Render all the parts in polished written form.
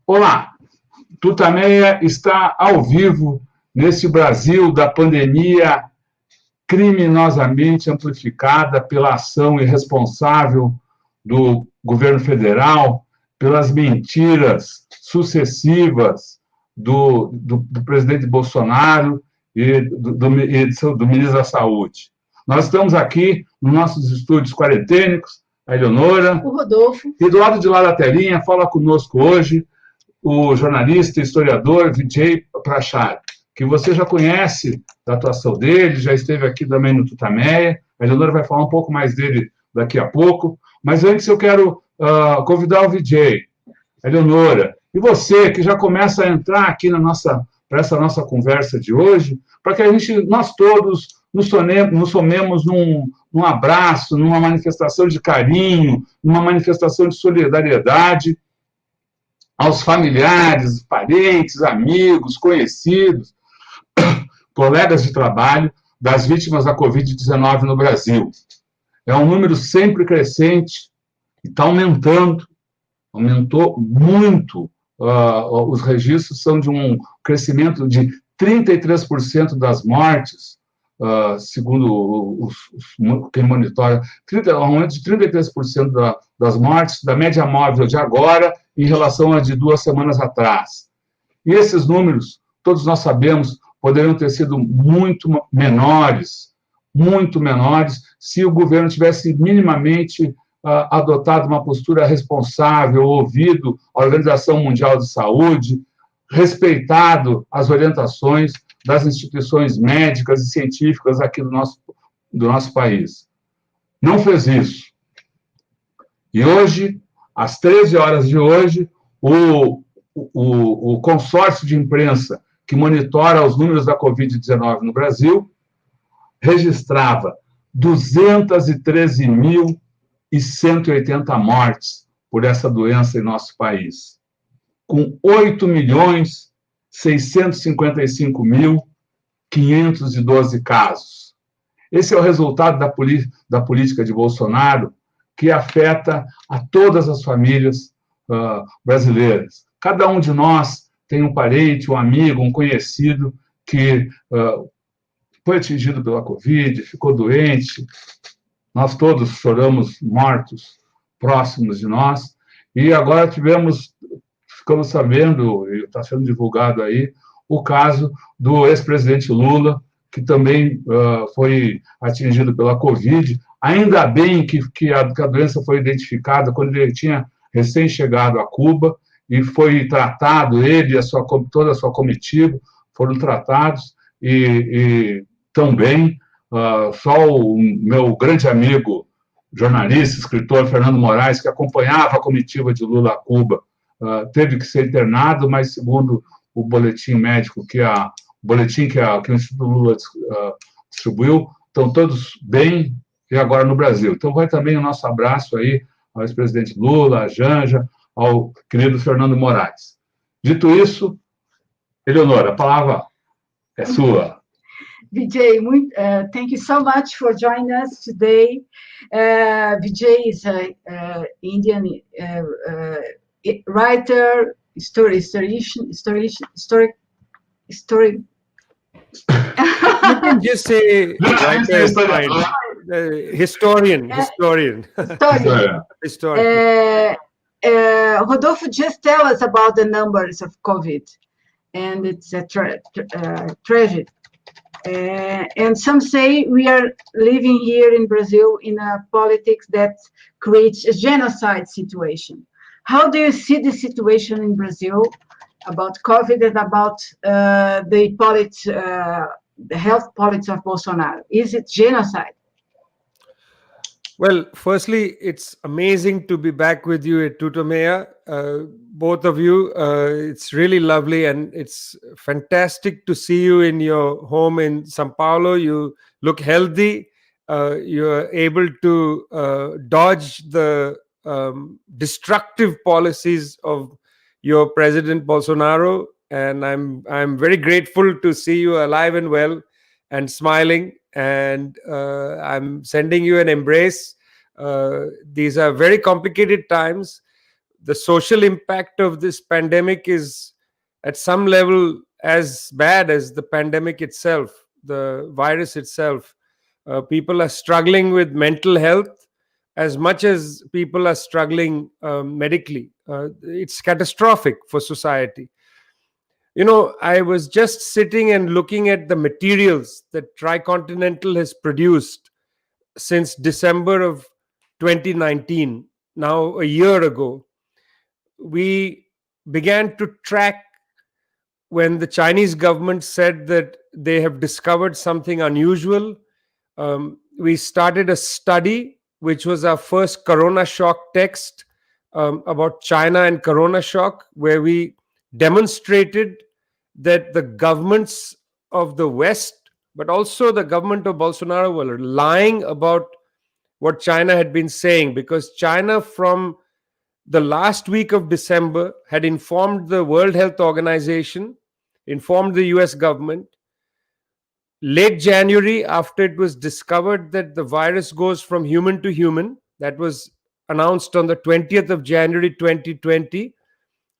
Olá, TUTAMÉIA está ao vivo nesse Brasil da pandemia criminosamente amplificada pela ação irresponsável do governo federal, pelas mentiras sucessivas do presidente Bolsonaro e do ministro da Saúde. Nós estamos aqui nos nossos estúdios quarentênicos, a Eleonora, o Rodolfo, e do lado de lá da telinha fala conosco hoje o jornalista e historiador Vijay Prashad, que você já conhece da atuação dele, já esteve aqui também no TUTAMÉIA. A Eleonora vai falar um pouco mais dele daqui a pouco. Mas antes eu quero convidar o Vijay, a Eleonora, e você que já começa a entrar aqui para essa nossa conversa de hoje, para que nós todos nos somemos num abraço, numa manifestação de carinho, numa manifestação de solidariedade aos familiares, parentes, amigos, conhecidos, colegas de trabalho das vítimas da Covid-19 no Brasil. É um número sempre crescente e está aumentando, aumentou muito. Os registros são de um crescimento de 33% das mortes, segundo quem monitora, um aumento de 33% das mortes, da média móvel de agora em relação a de 2 semanas atrás. E esses números, todos nós sabemos, poderiam ter sido muito menores, se o governo tivesse minimamente adotado uma postura responsável, ouvido a Organização Mundial de Saúde, respeitado as orientações das instituições médicas e científicas aqui do nosso país. Não fez isso. E hoje, às 13 horas de hoje, o consórcio de imprensa que monitora os números da Covid-19 no Brasil registrava 213.180 mortes por essa doença em nosso país, com 8.655.512 casos. Esse é o resultado da política de Bolsonaro, que afeta a todas as famílias brasileiras. Cada um de nós tem um parente, um amigo, um conhecido que foi atingido pela Covid, ficou doente. Nós todos choramos mortos próximos de nós. E agora ficamos sabendo, e está sendo divulgado aí, o caso do ex-presidente Lula, que também foi atingido pela Covid. Ainda bem que a doença foi identificada quando ele tinha recém-chegado a Cuba e foi tratado, ele e toda a sua comitiva foram tratados e tão bem. Só o meu grande amigo, jornalista, escritor, Fernando Moraes, que acompanhava a comitiva de Lula a Cuba, teve que ser internado, mas segundo o boletim médico, que o Instituto Lula distribuiu, estão todos bem e agora no Brasil. Então vai também o nosso abraço aí ao ex-presidente Lula, à Janja, ao querido Fernando Moraes. Dito isso, Eleonora, a palavra é sua. Vijay, thank you so much for joining us today. Vijay is an Indian writer, historian. You can just say writer, historian. Rodolfo, just tell us about the numbers of COVID, and it's a tragedy. And some say we are living here in Brazil in a politics that creates a genocide situation. How do you see the situation in Brazil about COVID and about the health politics of Bolsonaro? Is it genocide? Well, firstly, it's amazing to be back with you at TUTAMÉIA, both of you. It's really lovely, and it's fantastic to see you in your home in São Paulo. You look healthy. You're able to dodge the destructive policies of your President Bolsonaro, and I'm very grateful to see you alive and well and smiling. And I'm sending you an embrace. These are very complicated times. the social impact of this pandemic is at some level as bad as the pandemic itself, the virus itself. People are struggling with mental health as much as people are struggling medically. It's catastrophic for society. I was just sitting and looking at the materials that Tricontinental has produced since December of 2019, now a year ago. We began to track when the Chinese government said that they have discovered something unusual. We started a study, which was our first Corona shock text about China and Corona shock, where we demonstrated that the governments of the West, but also the government of Bolsonaro, were lying about what China had been saying, because China from the last week of December had informed the World Health Organization, informed the US government. Late January, after it was discovered that the virus goes from human to human, that was announced on the 20th of January 2020.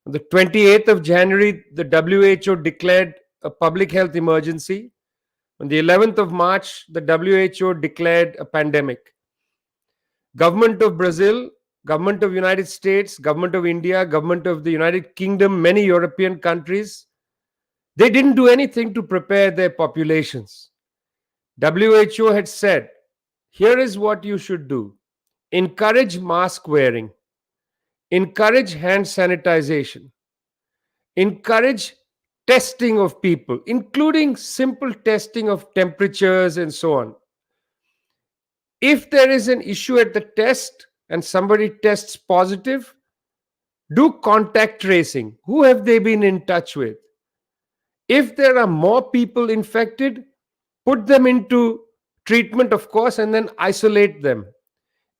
On the 28th of January, the WHO declared a public health emergency. On the 11th of March, the WHO declared a pandemic. Government of Brazil, government of United States, government of India, government of the United Kingdom, many European countries, they didn't do anything to prepare their populations. WHO had said, here is what you should do. Encourage mask wearing. Encourage hand sanitization. Encourage testing of people, including simple testing of temperatures and so on. If there is an issue at the test and somebody tests positive, do contact tracing. Who have they been in touch with? If there are more people infected, put them into treatment, of course, and then isolate them.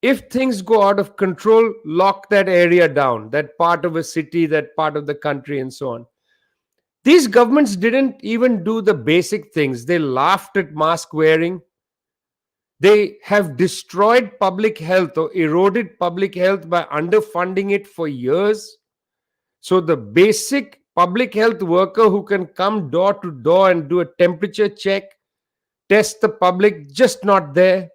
If things go out of control, lock that area down, that part of a city, that part of the country, and so on. These governments didn't even do the basic things. They laughed at mask wearing. They have destroyed public health or eroded public health by underfunding it for years. So the basic public health worker who can come door to door and do a temperature check, test the public, just not there.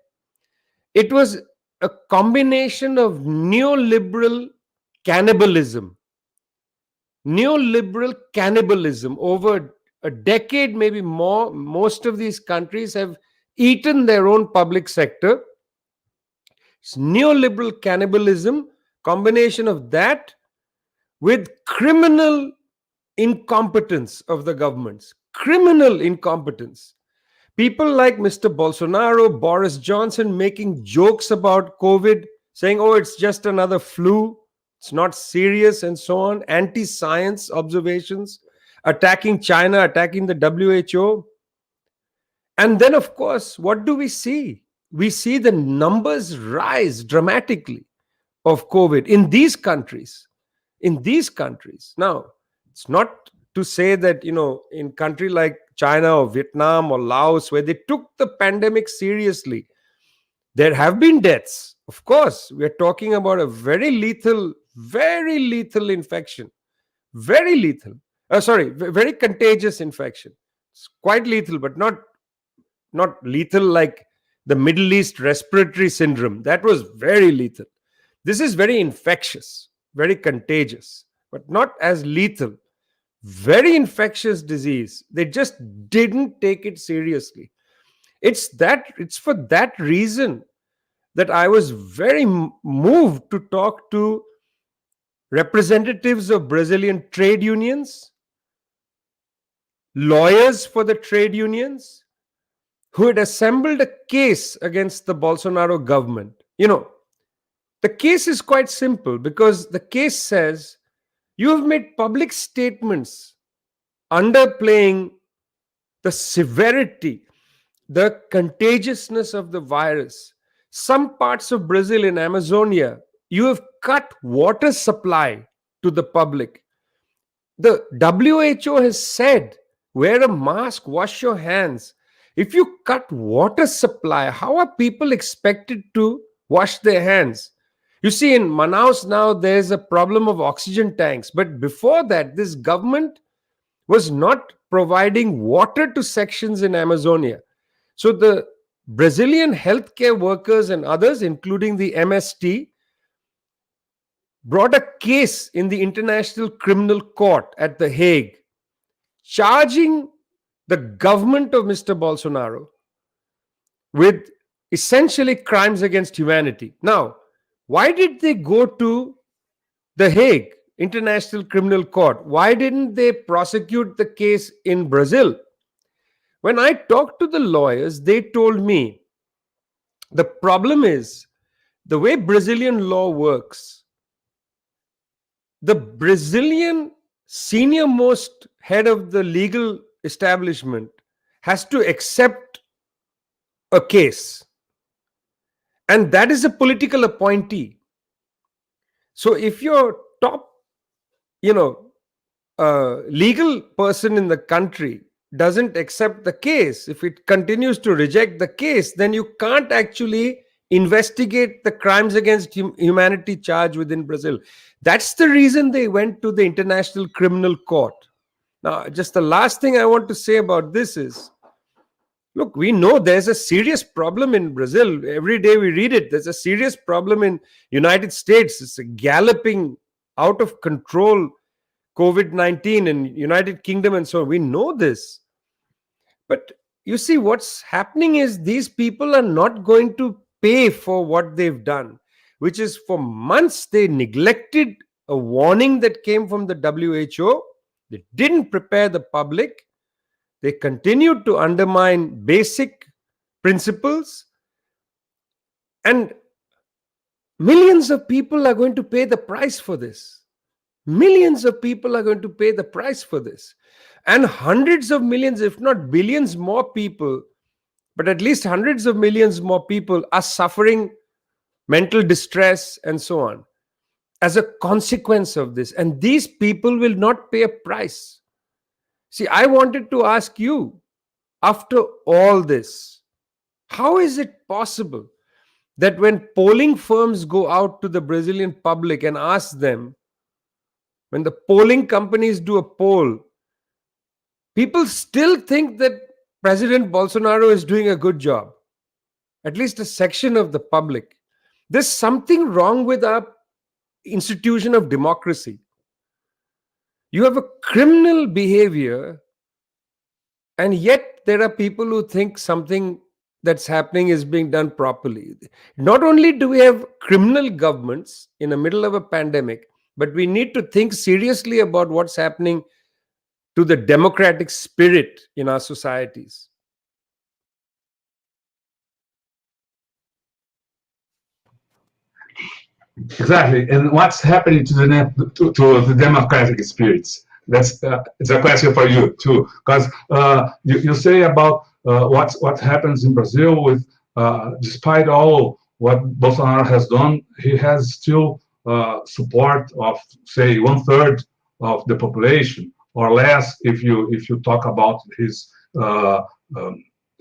It was a combination of neoliberal cannibalism. Neoliberal cannibalism over a decade, maybe more. Most of these countries have eaten their own public sector. It's neoliberal cannibalism, combination of that with criminal incompetence of the governments. Criminal incompetence. People like Mr. Bolsonaro, Boris Johnson making jokes about COVID, saying, oh, it's just another flu, it's not serious, and so on. Anti-science observations, attacking China, attacking the WHO. And then, of course, what do we see? We see the numbers rise dramatically of COVID in these countries. In these countries. Now, it's not to say that, in country like China or Vietnam or Laos, where they took the pandemic seriously, there have been deaths. Of course, we are talking about a very lethal infection. Very lethal. Very contagious infection. It's quite lethal, but not lethal like the Middle East respiratory syndrome. That was very lethal. This is very infectious, very contagious, but not as lethal. Very infectious disease. They just didn't take it seriously. It's for that reason that I was very moved to talk to representatives of Brazilian trade unions, lawyers for the trade unions, who had assembled a case against the Bolsonaro government. The case is quite simple, because the case says you have made public statements underplaying the severity, the contagiousness of the virus. Some parts of Brazil, in Amazonia, you have cut water supply to the public. The WHO has said, wear a mask, wash your hands. If you cut water supply, how are people expected to wash their hands? You see, in Manaus now, there's a problem of oxygen tanks. But before that, this government was not providing water to sections in Amazonia. So the Brazilian healthcare workers and others, including the MST, brought a case in the International Criminal Court at The Hague, charging the government of Mr. Bolsonaro with essentially crimes against humanity. Now, why did they go to The Hague, International Criminal Court? Why didn't they prosecute the case in Brazil? When I talked to the lawyers, they told me the problem is the way Brazilian law works. The Brazilian senior most head of the legal establishment has to accept a case, and that is a political appointee. So if your top, legal person in the country doesn't accept the case, if it continues to reject the case, then you can't actually investigate the crimes against humanity charge within Brazil. That's the reason they went to the International Criminal Court. Now, just the last thing I want to say about this is, look, we know there's a serious problem in Brazil. Every day we read it. There's a serious problem in United States. It's a galloping, out of control COVID-19 in United Kingdom and so on. We know this. But you see, what's happening is these people are not going to pay for what they've done, which is for months they neglected a warning that came from the WHO. They didn't prepare the public. They continued to undermine basic principles. And millions of people are going to pay the price for this. Millions of people are going to pay the price for this. And hundreds of millions, if not billions more people, but at least hundreds of millions more people are suffering mental distress and so on as a consequence of this. And these people will not pay a price. See, I wanted to ask you, after all this, how is it possible that when polling firms go out to the Brazilian public and ask them, when the polling companies do a poll, people still think that President Bolsonaro is doing a good job? At least a section of the public. There's something wrong with our institution of democracy. You have a criminal behavior, and yet there are people who think something that's happening is being done properly. Not only do we have criminal governments in the middle of a pandemic, but we need to think seriously about what's happening to the democratic spirit in our societies. Exactly. And what's happening to the democratic spirits? That's it's a question for you too, because you say about what happens in Brazil with despite all what Bolsonaro has done, he has still support of say 1/3 of the population or less if you talk about his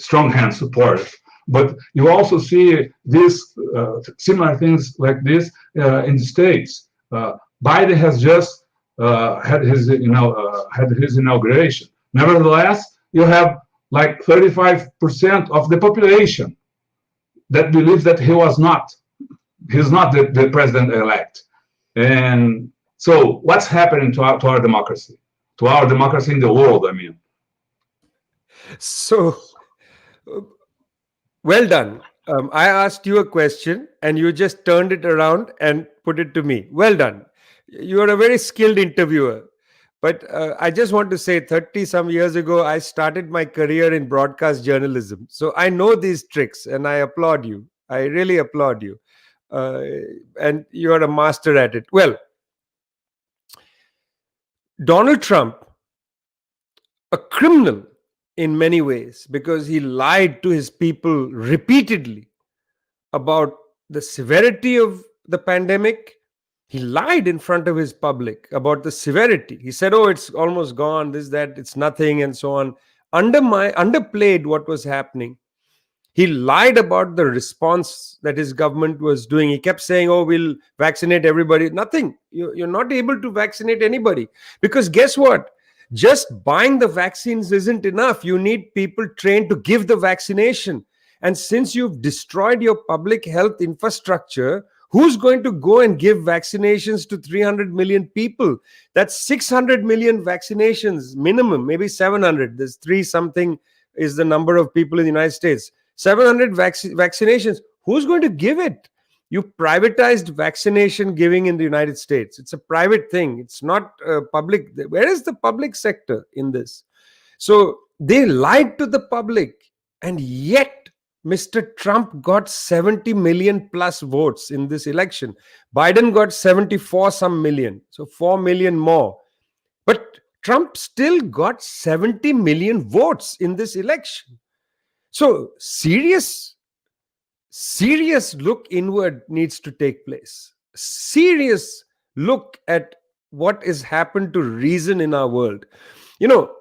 strong hand support. But you also see this similar things like this in the States. Biden has just had his inauguration. Nevertheless, you have like 35% of the population that believes that he's not the president-elect. And so what's happening to our democracy? To our democracy in the world, I mean. So, well done. I asked you a question and you just turned it around and put it to me. Well done. You are a very skilled interviewer. But I just want to say 30 some years ago, I started my career in broadcast journalism. So I know these tricks and I applaud you. I really applaud you. And you are a master at it. Well, Donald Trump, a criminal in many ways, because he lied to his people repeatedly about the severity of the pandemic. He lied in front of his public about the severity. He said, oh, it's almost gone, this, that, it's nothing, and so on. Underplayed what was happening. He lied about the response that his government was doing. He kept saying, oh, we'll vaccinate everybody. Nothing. You're not able to vaccinate anybody. Because guess what? Just buying the vaccines isn't enough. You need people trained to give the vaccination. And since you've destroyed your public health infrastructure, who's going to go and give vaccinations to 300 million people? That's 600 million vaccinations minimum, maybe 700. There's 3 something is the number of people in the United States. 700 vaccinations. Who's going to give it? You privatized vaccination giving in the United States. It's a private thing. It's not public. Where is the public sector in this? So they lied to the public, and yet Mr. Trump got 70 million plus votes in this election. Biden got 74 some million, so 4 million more. But Trump still got 70 million votes in this election. So serious look inward needs to take place. Serious look at what has happened to reason in our world. You know,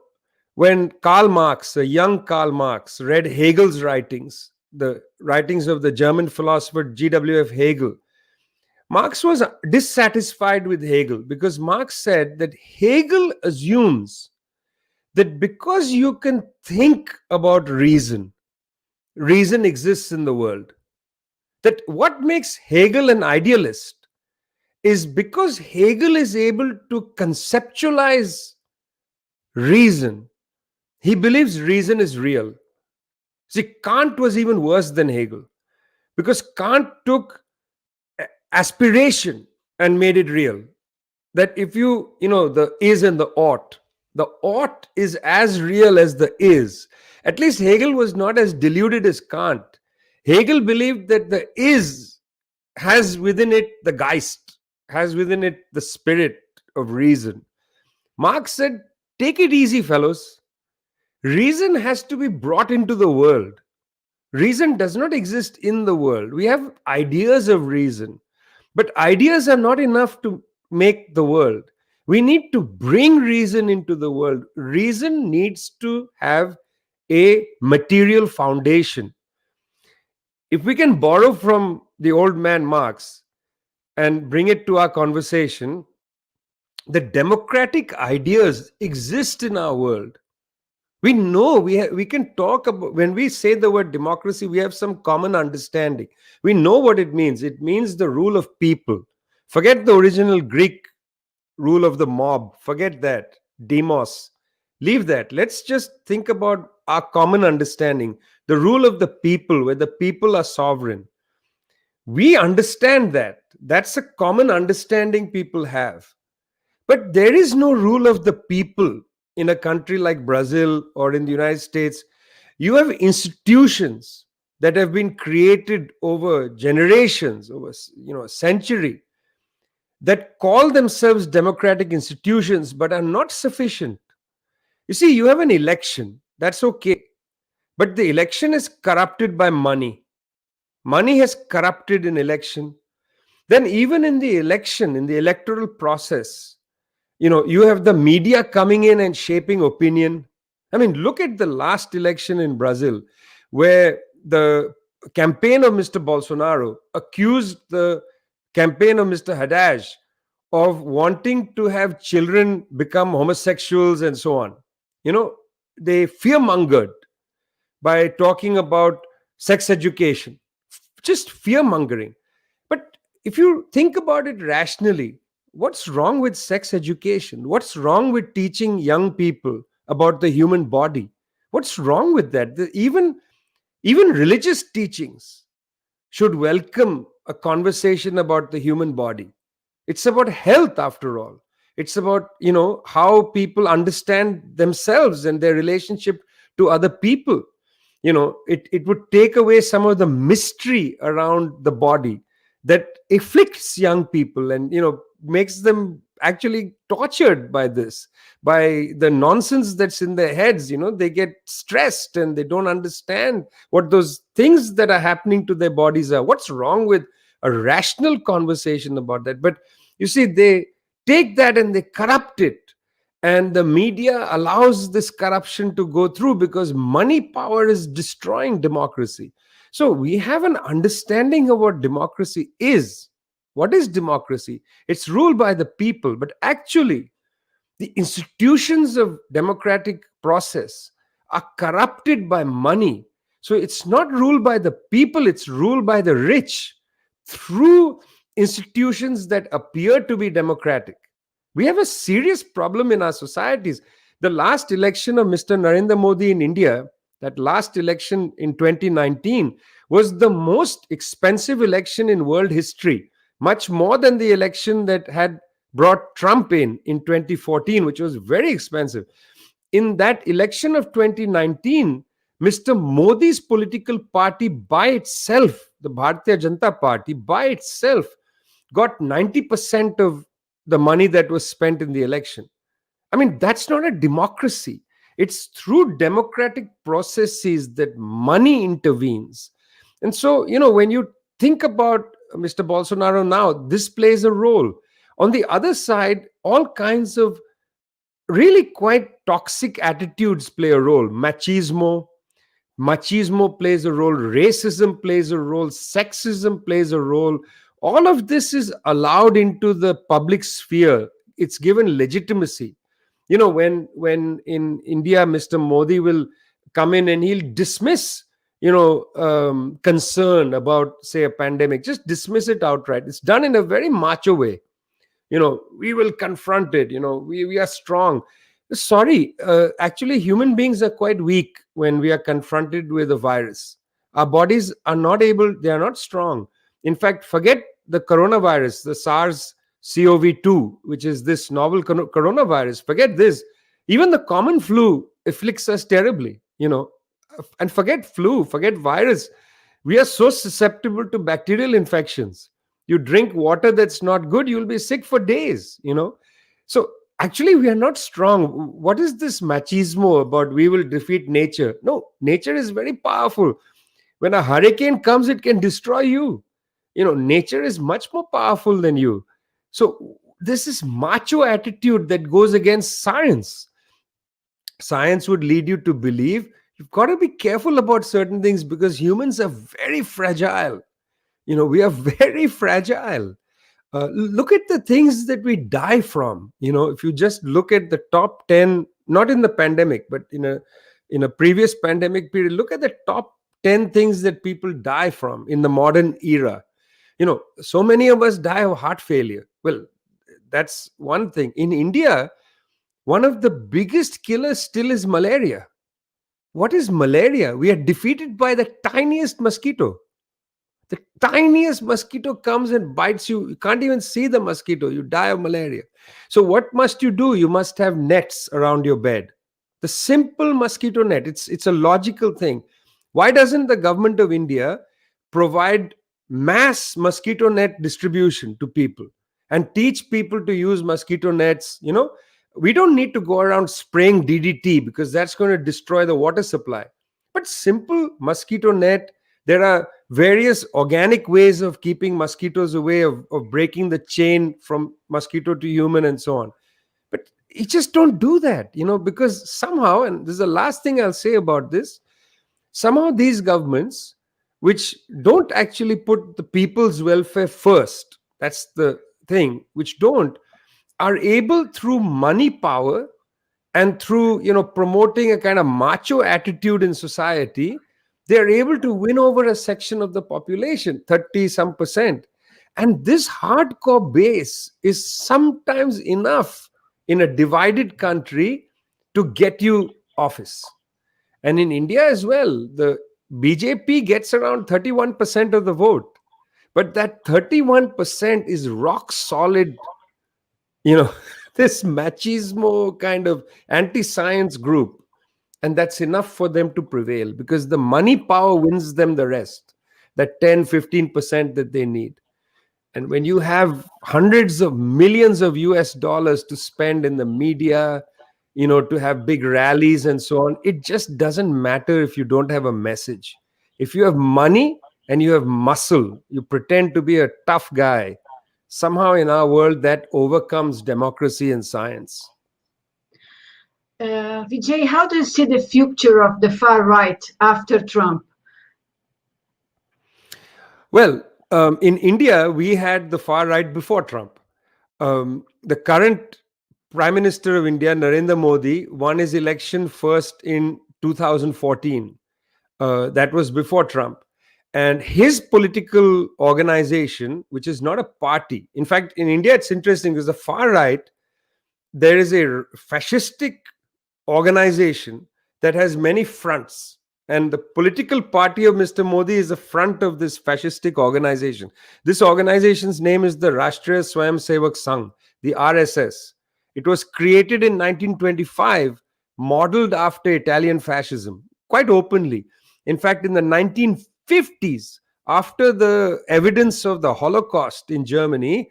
when Karl Marx, a young Karl Marx, read Hegel's writings, the writings of the German philosopher G.W.F. Hegel, Marx was dissatisfied with Hegel because Marx said that Hegel assumes that because you can think about reason exists in the world. That what makes Hegel an idealist is because Hegel is able to conceptualize reason. He believes reason is real. See, Kant was even worse than Hegel because Kant took aspiration and made it real. That if you know, the is and the ought is as real as the is. At least Hegel was not as deluded as Kant. Hegel believed that the is has within it the Geist, has within it the spirit of reason. Marx said, take it easy, fellows. Reason has to be brought into the world. Reason does not exist in the world. We have ideas of reason, but ideas are not enough to make the world. We need to bring reason into the world. Reason needs to have a material foundation. If we can borrow from the old man Marx and bring it to our conversation, the democratic ideas exist in our world. We know we can talk about, when we say the word democracy, we have some common understanding. We know what it means. It means the rule of people. Forget the original Greek rule of the mob. Forget that. Demos. Leave that. Let's just think about our common understanding. The rule of the people, where the people are sovereign. We understand that. That's a common understanding people have. But there is no rule of the people in a country like Brazil or in the United States. You have institutions that have been created over generations, over a century, that call themselves democratic institutions but are not sufficient. You see, you have an election, that's okay. But the election is corrupted by money. Money has corrupted an election. Then even in the election, in the electoral process, you have the media coming in and shaping opinion. I mean, look at the last election in Brazil, where the campaign of Mr. Bolsonaro accused the campaign of Mr. Haddad of wanting to have children become homosexuals and so on. They fear-mongered by talking about sex education. Just fear-mongering. But if you think about it rationally, what's wrong with sex education? What's wrong with teaching young people about the human body? What's wrong with that? Even religious teachings should welcome a conversation about the human body. It's about health, after all. It's about, how people understand themselves and their relationship to other people. It would take away some of the mystery around the body that afflicts young people and, makes them actually tortured by this, by the nonsense that's in their heads. They get stressed and they don't understand what those things that are happening to their bodies are. What's wrong with a rational conversation about that? But you see, they take that and they corrupt it. And the media allows this corruption to go through because money power is destroying democracy. So we have an understanding of what democracy is. What is democracy? It's ruled by the people, but actually, the institutions of democratic process are corrupted by money. So it's not ruled by the people, it's ruled by the rich through institutions that appear to be democratic. We have a serious problem in our societies. The last election of Mr. Narendra Modi in India, that last election in 2019, was the most expensive election in world history, much more than the election that had brought Trump in 2014, which was very expensive. In that election of 2019, Mr. Modi's political party by itself, the Bharatiya Janata Party by itself, got 90% of the money that was spent in the election. I mean, that's not a democracy. It's through democratic processes that money intervenes. And so, when you think about Mr. Bolsonaro now, this plays a role. On the other side, all kinds of really quite toxic attitudes play a role. Machismo plays a role, racism plays a role, sexism plays a role. All of this is allowed into the public sphere. It's given legitimacy. When in India, Mr. Modi will come in and he'll dismiss, concern about, say, a pandemic, just dismiss it outright. It's done in a very macho way. We will confront it. We are strong. Sorry, actually, human beings are quite weak when we are confronted with a virus. Our bodies are not able, they are not strong. In fact, forget the coronavirus, the SARS-CoV-2, which is this novel coronavirus. Forget this. Even the common flu afflicts us terribly, and forget flu, forget virus. We are so susceptible to bacterial infections. You drink water that's not good, you'll be sick for days, So actually, we are not strong. What is this machismo about we will defeat nature? No, nature is very powerful. When a hurricane comes, it can destroy you. Nature is much more powerful than you. So this is macho attitude that goes against science. Science would lead you to believe you've got to be careful about certain things because humans are very fragile. We are very fragile. Look at the things that we die from. If you just look at the top 10, not in the pandemic, but in a previous pandemic period, look at the top 10 things that people die from in the modern era. So many of us die of heart failure. Well, that's one thing. In India, one of the biggest killers still is malaria. What is malaria? We are defeated by the tiniest mosquito. The tiniest mosquito comes and bites you. You can't even see the mosquito. You die of malaria. So what must you do? You must have nets around your bed. The simple mosquito net. It's a logical thing. Why doesn't the government of India provide mass mosquito net distribution to people and teach people to use mosquito nets? We don't need to go around spraying DDT because that's going to destroy the water supply. But simple mosquito net. There are various organic ways of keeping mosquitoes away, of breaking the chain from mosquito to human and so on. But you just don't do that, because somehow, and this is the last thing I'll say about this, somehow these governments, which don't actually put the people's welfare first, that's the thing, which don't, are able through money power and through, promoting a kind of macho attitude in society, they're able to win over a section of the population, 30% And this hardcore base is sometimes enough in a divided country to get you office. And in India as well, the BJP gets around 31% of the vote. But that 31% is rock solid, this machismo kind of anti-science group. And that's enough for them to prevail because the money power wins them the rest, that 10, 15% that they need. And when you have hundreds of millions of US dollars to spend in the media, to have big rallies and so on, it just doesn't matter if you don't have a message. If you have money and you have muscle, you pretend to be a tough guy, somehow in our world that overcomes democracy and science. Vijay, how do you see the future of the far right after Trump? Well, in India, we had the far right before Trump. The current Prime Minister of India, Narendra Modi, won his election first in 2014. That was before Trump. And his political organization, which is not a party, in fact, in India, it's interesting because the far right, there is a fascistic organization that has many fronts. And the political party of Mr. Modi is the front of this fascistic organization. This organization's name is the Rashtriya Swayamsevak Sangh, the RSS. It was created in 1925, modeled after Italian fascism, quite openly. In fact, in the 1950s, after the evidence of the Holocaust in Germany,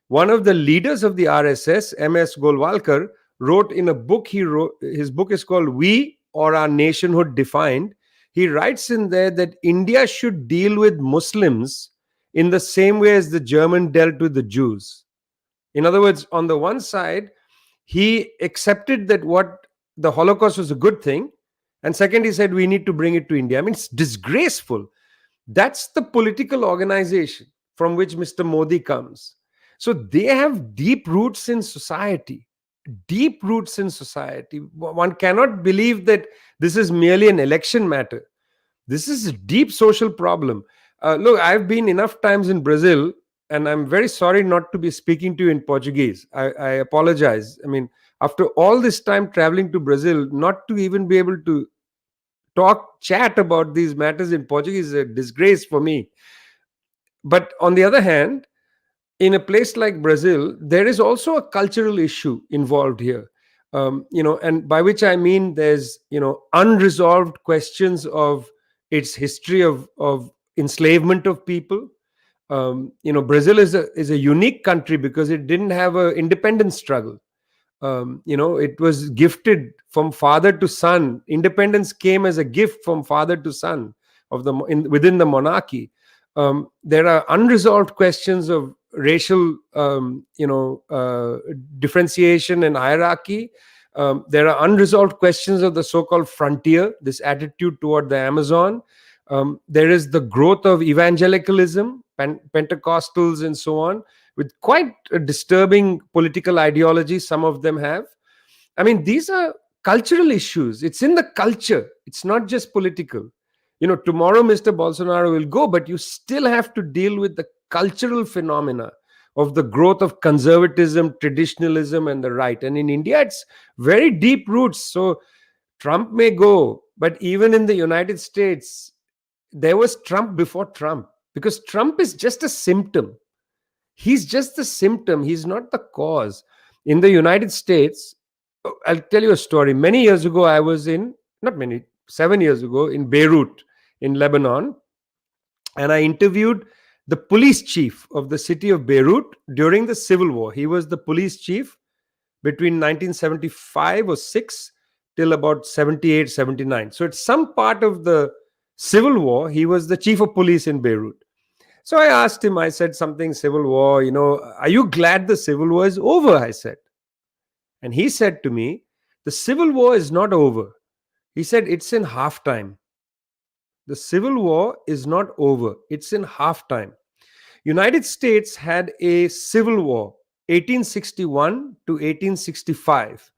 one of the leaders of the RSS, M.S. Golwalkar, wrote in a book. His book is called We or Our Nationhood Defined. He writes in there that India should deal with Muslims in the same way as the German dealt with the Jews. In other words, on the one side, he accepted that what the Holocaust was a good thing. And second, he said, we need to bring it to India. I mean, it's disgraceful. That's the political organization from which Mr. Modi comes. So they have deep roots in society. Deep roots in society. One cannot believe that this is merely an election matter. This is a deep social problem. Look, I've been enough times in Brazil, and I'm very sorry not to be speaking to you in Portuguese. I apologize. I mean, after all this time traveling to Brazil, not to even be able to chat about these matters in Portuguese is a disgrace for me. But on the other hand, in a place like Brazil, there is also a cultural issue involved here. And by which I mean there's, unresolved questions of its history of enslavement of people. Brazil is a unique country because it didn't have an independence struggle. It was gifted from father to son. Independence came as a gift from father to son within the monarchy. There are unresolved questions of racial, differentiation and hierarchy. There are unresolved questions of the so-called frontier, this attitude toward the Amazon. There is the growth of evangelicalism, Pentecostals and so on, with quite a disturbing political ideology some of them have. I mean, these are cultural issues. It's in the culture. It's not just political. Tomorrow Mr. Bolsonaro will go, but you still have to deal with the cultural phenomena of the growth of conservatism, traditionalism, and the right. And in India, it's very deep roots. So Trump may go, but even in the United States, there was Trump before Trump, because Trump is just a symptom. He's just the symptom. He's not the cause. In the United States, I'll tell you a story. Many years ago, I was 7 years ago, in Beirut, in Lebanon, and I interviewed the police chief of the city of Beirut during the Civil War. He was the police chief between 1975 or 6 till about 78, 79. So at some part of the Civil War, he was the chief of police in Beirut. So I asked him, I said something, Civil War, are you glad the Civil War is over? I said. And he said to me, the Civil War is not over. He said, it's in halftime. The Civil War is not over. It's in halftime. United States had a civil war, 1861 to 1865.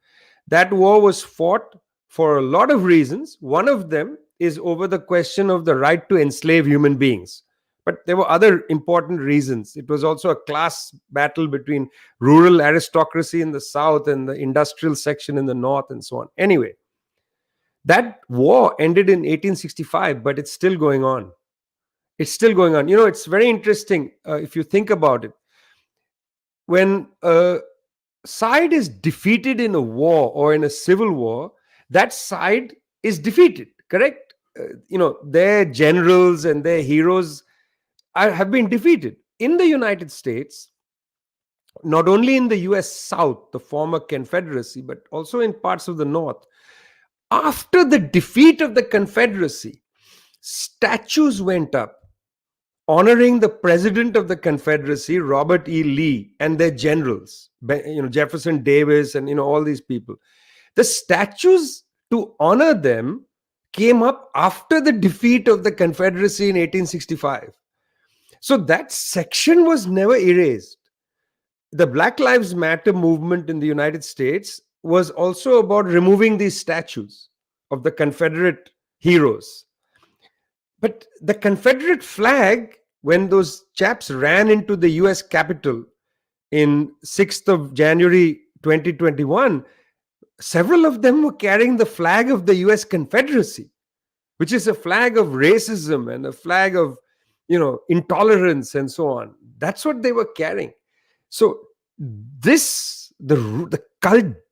That war was fought for a lot of reasons. One of them is over the question of the right to enslave human beings. But there were other important reasons. It was also a class battle between rural aristocracy in the South and the industrial section in the North and so on. Anyway, that war ended in 1865, but it's still going on. It's still going on. It's very interesting if you think about it. When a side is defeated in a war or in a civil war, that side is defeated, correct? Their generals and their heroes have been defeated. In the United States, not only in the US South, the former Confederacy, but also in parts of the North, after the defeat of the Confederacy, statues went up honoring the president of the Confederacy, Robert E. Lee, and their generals, Jefferson Davis, and all these people. The statues to honor them came up after the defeat of the Confederacy in 1865. So that section was never erased. The Black Lives Matter movement in the United States was also about removing these statues of the Confederate heroes. But the Confederate flag, when those chaps ran into the US Capitol in 6th of January 2021, several of them were carrying the flag of the US Confederacy, which is a flag of racism and a flag of, intolerance and so on. That's what they were carrying. So the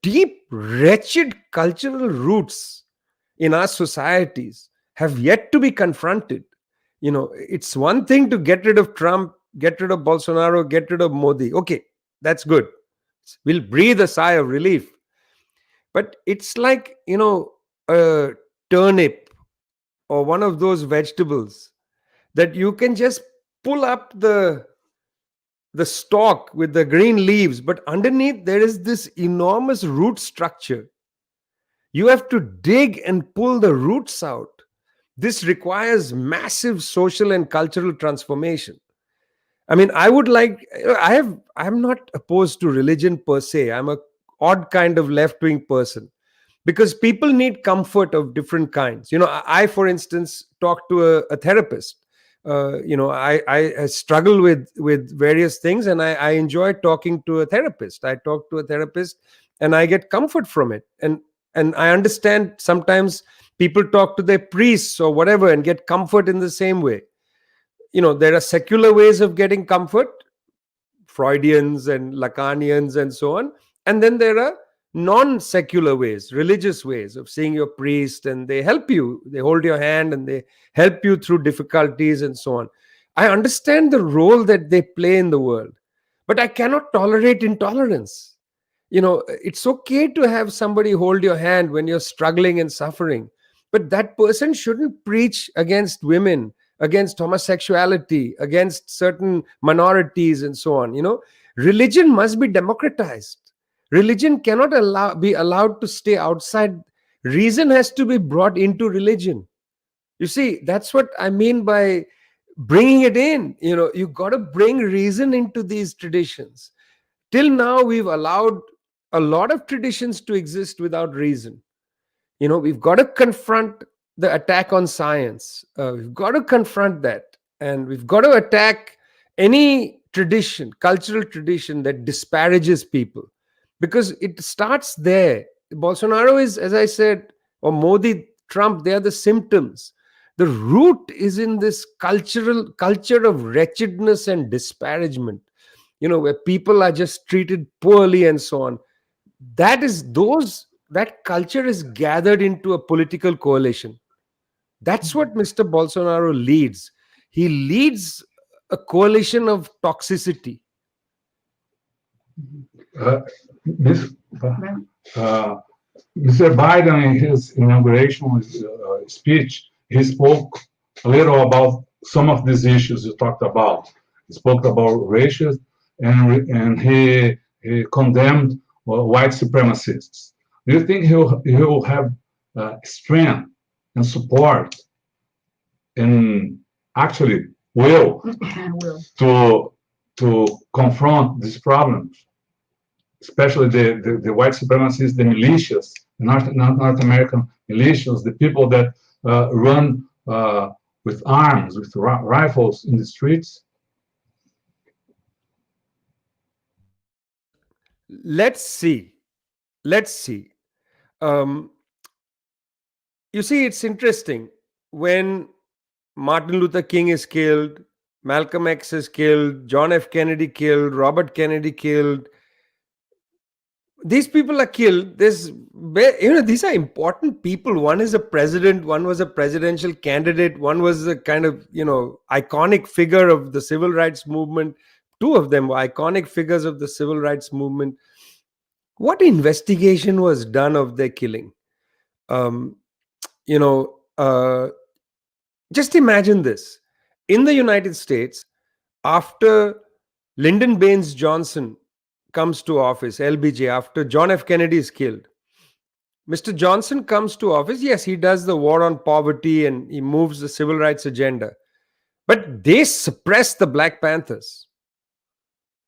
deep, wretched cultural roots in our societies have yet to be confronted. It's one thing to get rid of Trump, get rid of Bolsonaro, get rid of Modi. Okay, that's good. We'll breathe a sigh of relief. But it's like, a turnip or one of those vegetables that you can just pull up the stalk with the green leaves, but underneath there is this enormous root structure. You have to dig and pull the roots out. This requires massive social and cultural transformation. I mean, I'm not opposed to religion per se. I'm a odd kind of left-wing person, because people need comfort of different kinds. I for instance, talk to a therapist. I struggle with various things, and I enjoy talking to a therapist. I talk to a therapist and I get comfort from it. And I understand sometimes people talk to their priests or whatever and get comfort in the same way. There are secular ways of getting comfort, Freudians and Lacanians and so on. And then there are non-secular ways, religious ways of seeing your priest, and they help you, they hold your hand and they help you through difficulties and so on. I understand the role that they play in the world, but I cannot tolerate intolerance. It's okay to have somebody hold your hand when you're struggling and suffering, but that person shouldn't preach against women, against homosexuality, against certain minorities and so on. Religion must be democratized. Religion cannot be allowed to stay outside. Reason has to be brought into religion. You see, that's what I mean by bringing it in. You've got to bring reason into these traditions. Till now, we've allowed a lot of traditions to exist without reason. We've got to confront the attack on science. We've got to confront that. And we've got to attack any tradition, cultural tradition that disparages people. Because it starts there. Bolsonaro is, as I said, or Modi, Trump, they are the symptoms. The root is in this culture of wretchedness and disparagement, where people are just treated poorly and so on. That culture is gathered into a political coalition. That's what Mr. Bolsonaro leads. He leads a coalition of toxicity. Mr. Biden, in his inauguration speech, he spoke a little about some of these issues you talked about. He spoke about racism, and he condemned white supremacists. Do you think he will have strength and support, and actually will to confront these problems, especially the white supremacists, the militias, North American militias, the people that run with arms, with rifles in the streets? Let's see. You see, it's interesting. When Martin Luther King is killed, Malcolm X is killed, John F. Kennedy killed, Robert Kennedy killed, these people are killed. These are important people. One is a president, one was a presidential candidate, one was a kind of, iconic figure of the civil rights movement. Two of them were iconic figures of the civil rights movement. What investigation was done of their killing? Just imagine this. In the United States, after Lyndon Baines Johnson comes to office, LBJ, after John F. Kennedy is killed, Mr. Johnson comes to office. Yes, he does the war on poverty and he moves the civil rights agenda. But they suppressed the Black Panthers.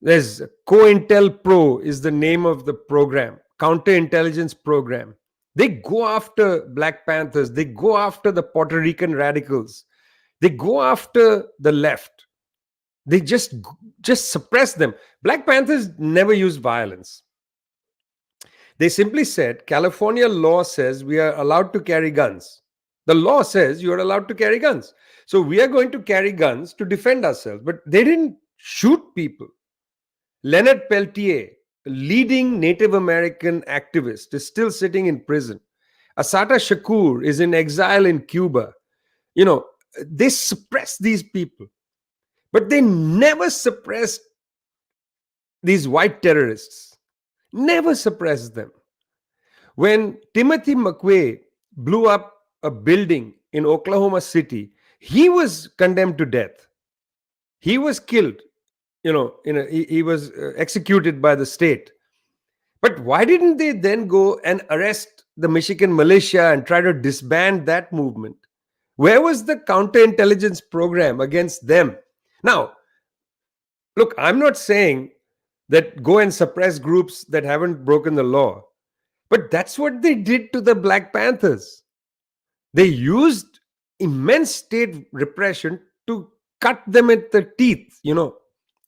There's COINTELPRO is the name of the program, counterintelligence program. They go after Black Panthers. They go after the Puerto Rican radicals. They go after the left. They just suppress them. Black Panthers never used violence. They simply said, California law says we are allowed to carry guns. The law says you are allowed to carry guns. So we are going to carry guns to defend ourselves. But they didn't shoot people. Leonard Peltier, a leading Native American activist, is still sitting in prison. Assata Shakur is in exile in Cuba. They suppress these people. But they never suppressed these white terrorists. Never suppressed them. When Timothy McVeigh blew up a building in Oklahoma City, he was condemned to death. He was killed. He was executed by the state. But why didn't they then go and arrest the Michigan militia and try to disband that movement? Where was the counterintelligence program against them? Now, look, I'm not saying that go and suppress groups that haven't broken the law. But that's what they did to the Black Panthers. They used immense state repression to cut them at the teeth,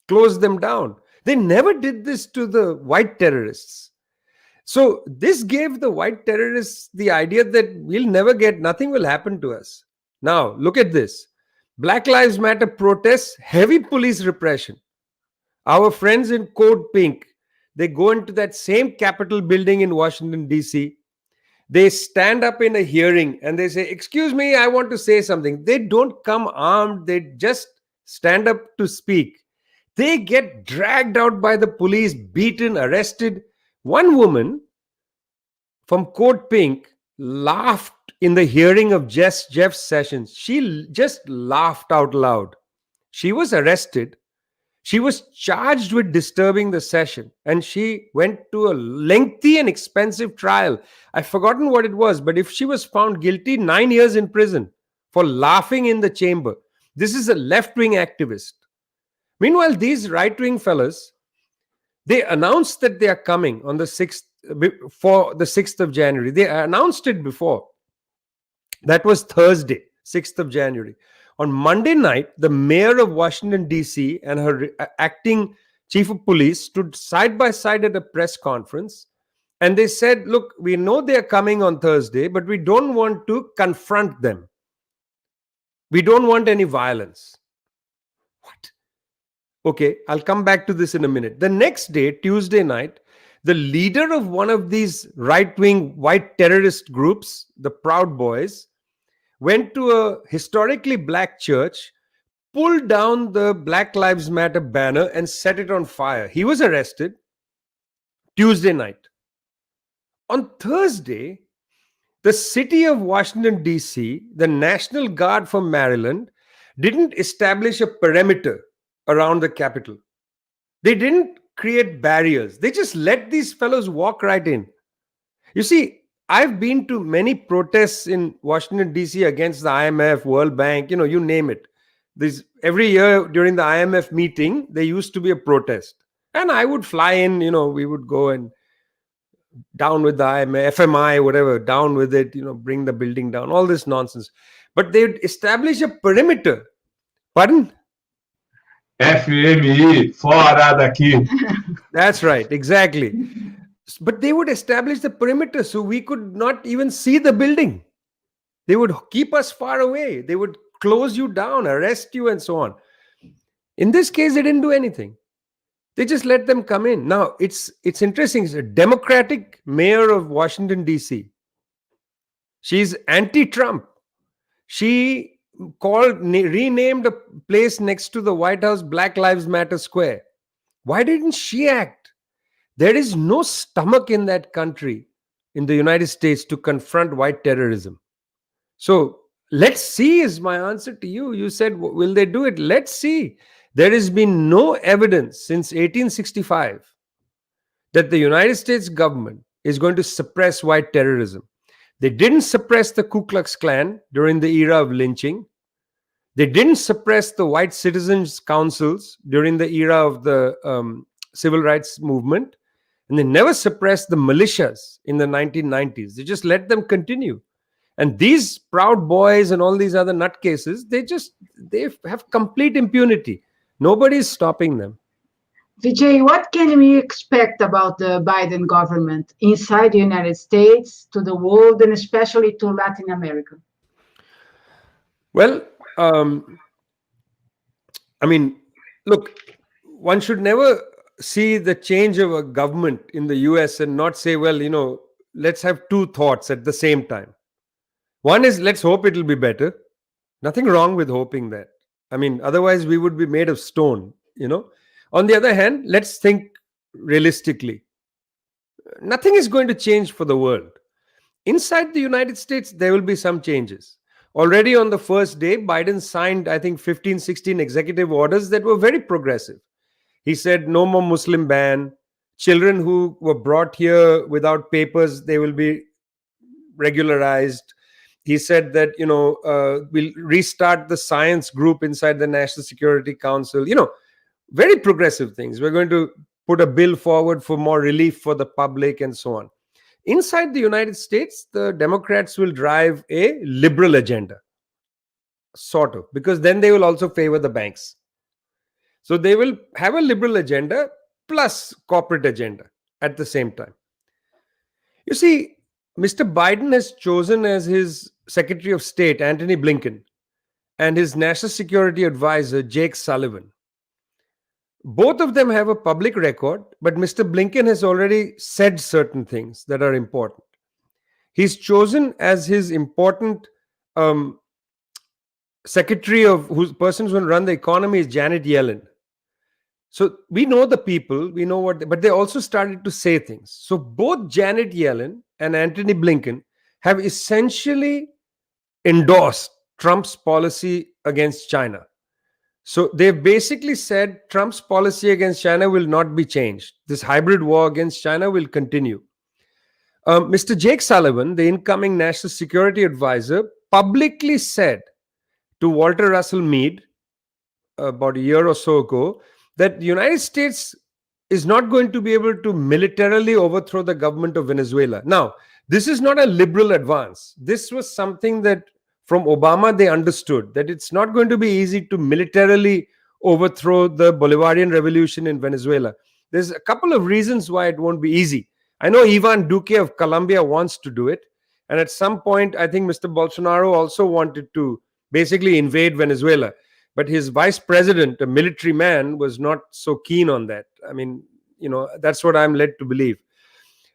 close them down. They never did this to the white terrorists. So this gave the white terrorists the idea that nothing will happen to us. Now, look at this. Black Lives Matter protests, heavy police repression. Our friends in Code Pink, they go into that same Capitol building in Washington, D.C. They stand up in a hearing and they say, excuse me, I want to say something. They don't come armed. They just stand up to speak. They get dragged out by the police, beaten, arrested. One woman from Code Pink laughed in the hearing of Jeff Sessions. She just laughed out loud. She was arrested. She was charged with disturbing the session, and she went to a lengthy and expensive trial. I've forgotten what it was, but if she was found guilty, 9 years in prison for laughing in the chamber. This is a left-wing activist. Meanwhile, these right-wing fellas, they announced that they are coming on the 6th, for the 6th of January. They announced it before. That was Thursday, 6th of January. On Monday night, the mayor of Washington, D.C. and her acting chief of police stood side by side at a press conference. And they said, look, we know they're coming on Thursday, but we don't want to confront them. We don't want any violence. What? Okay, I'll come back to this in a minute. The next day, Tuesday night, the leader of one of these right-wing white terrorist groups, the Proud Boys, went to a historically black church, pulled down the Black Lives Matter banner and set it on fire. He was arrested Tuesday night. On Thursday, the city of Washington, D.C., the National Guard from Maryland, didn't establish a perimeter around the Capitol. They didn't create barriers. They just let these fellows walk right in. You see, I've been to many protests in Washington, D.C. against the IMF, World Bank, you name it. Every year during the IMF meeting, there used to be a protest. And I would fly in, we would go and down with the IMF, FMI, whatever, down with it, bring the building down, all this nonsense. But they would establish a perimeter. Pardon? FMI, fora daqui. That's right, exactly. But they would establish the perimeter so we could not even see the building. They would keep us far away. They would close you down, arrest you, and so on. In this case, they didn't do anything. They just let them come in. Now, it's interesting. It's a Democratic mayor of Washington, D.C. She's anti-Trump. She renamed a place next to the White House Black Lives Matter Square. Why didn't she act? There is no stomach in that country, in the United States, to confront white terrorism. So let's see is my answer to you. You said, will they do it? Let's see. There has been no evidence since 1865 that the United States government is going to suppress white terrorism. They didn't suppress the Ku Klux Klan during the era of lynching. They didn't suppress the white citizens' councils during the era of the civil rights movement. And they never suppressed the militias in the 1990s. They just let them continue. And these Proud Boys and all these other nutcases, they have complete impunity. Nobody's stopping them. Vijay, what can we expect about the Biden government inside the United States, to the world, and especially to Latin America? Well, I mean, look, one should never see the change of a government in the US and not say, well, let's have two thoughts at the same time. One is, let's hope it'll be better. Nothing wrong with hoping that. I mean, otherwise we would be made of stone, On the other hand, let's think realistically. Nothing is going to change for the world. Inside the United States, there will be some changes. Already on the first day, Biden signed, I think, 15, 16 executive orders that were very progressive. He said no more Muslim ban. Children who were brought here without papers, they will be regularized. He said that, we'll restart the science group inside the National Security Council. Very progressive things. We're going to put a bill forward for more relief for the public and so on. Inside the United States, the Democrats will drive a liberal agenda, sort of, because then they will also favor the banks. So they will have a liberal agenda plus corporate agenda at the same time. You see, Mr. Biden has chosen as his Secretary of State Antony Blinken and his National Security Advisor Jake Sullivan. Both of them have a public record, but Mr. Blinken has already said certain things that are important. He's chosen as his important secretary whose persons who run the economy is Janet Yellen. So we know the people, we know but they also started to say things. So both Janet Yellen and Antony Blinken have essentially endorsed Trump's policy against China. So they've basically said Trump's policy against China will not be changed. This hybrid war against China will continue. Mr. Jake Sullivan, the incoming National Security Advisor, publicly said to Walter Russell Mead about a year or so ago that the United States is not going to be able to militarily overthrow the government of Venezuela. Now, this is not a liberal advance. This was something that from Obama they understood, that it's not going to be easy to militarily overthrow the Bolivarian revolution in Venezuela. There's a couple of reasons why it won't be easy. I know Ivan Duque of Colombia wants to do it. And at some point, I think Mr. Bolsonaro also wanted to basically invade Venezuela. But his vice president, a military man, was not so keen on that. I mean, that's what I'm led to believe.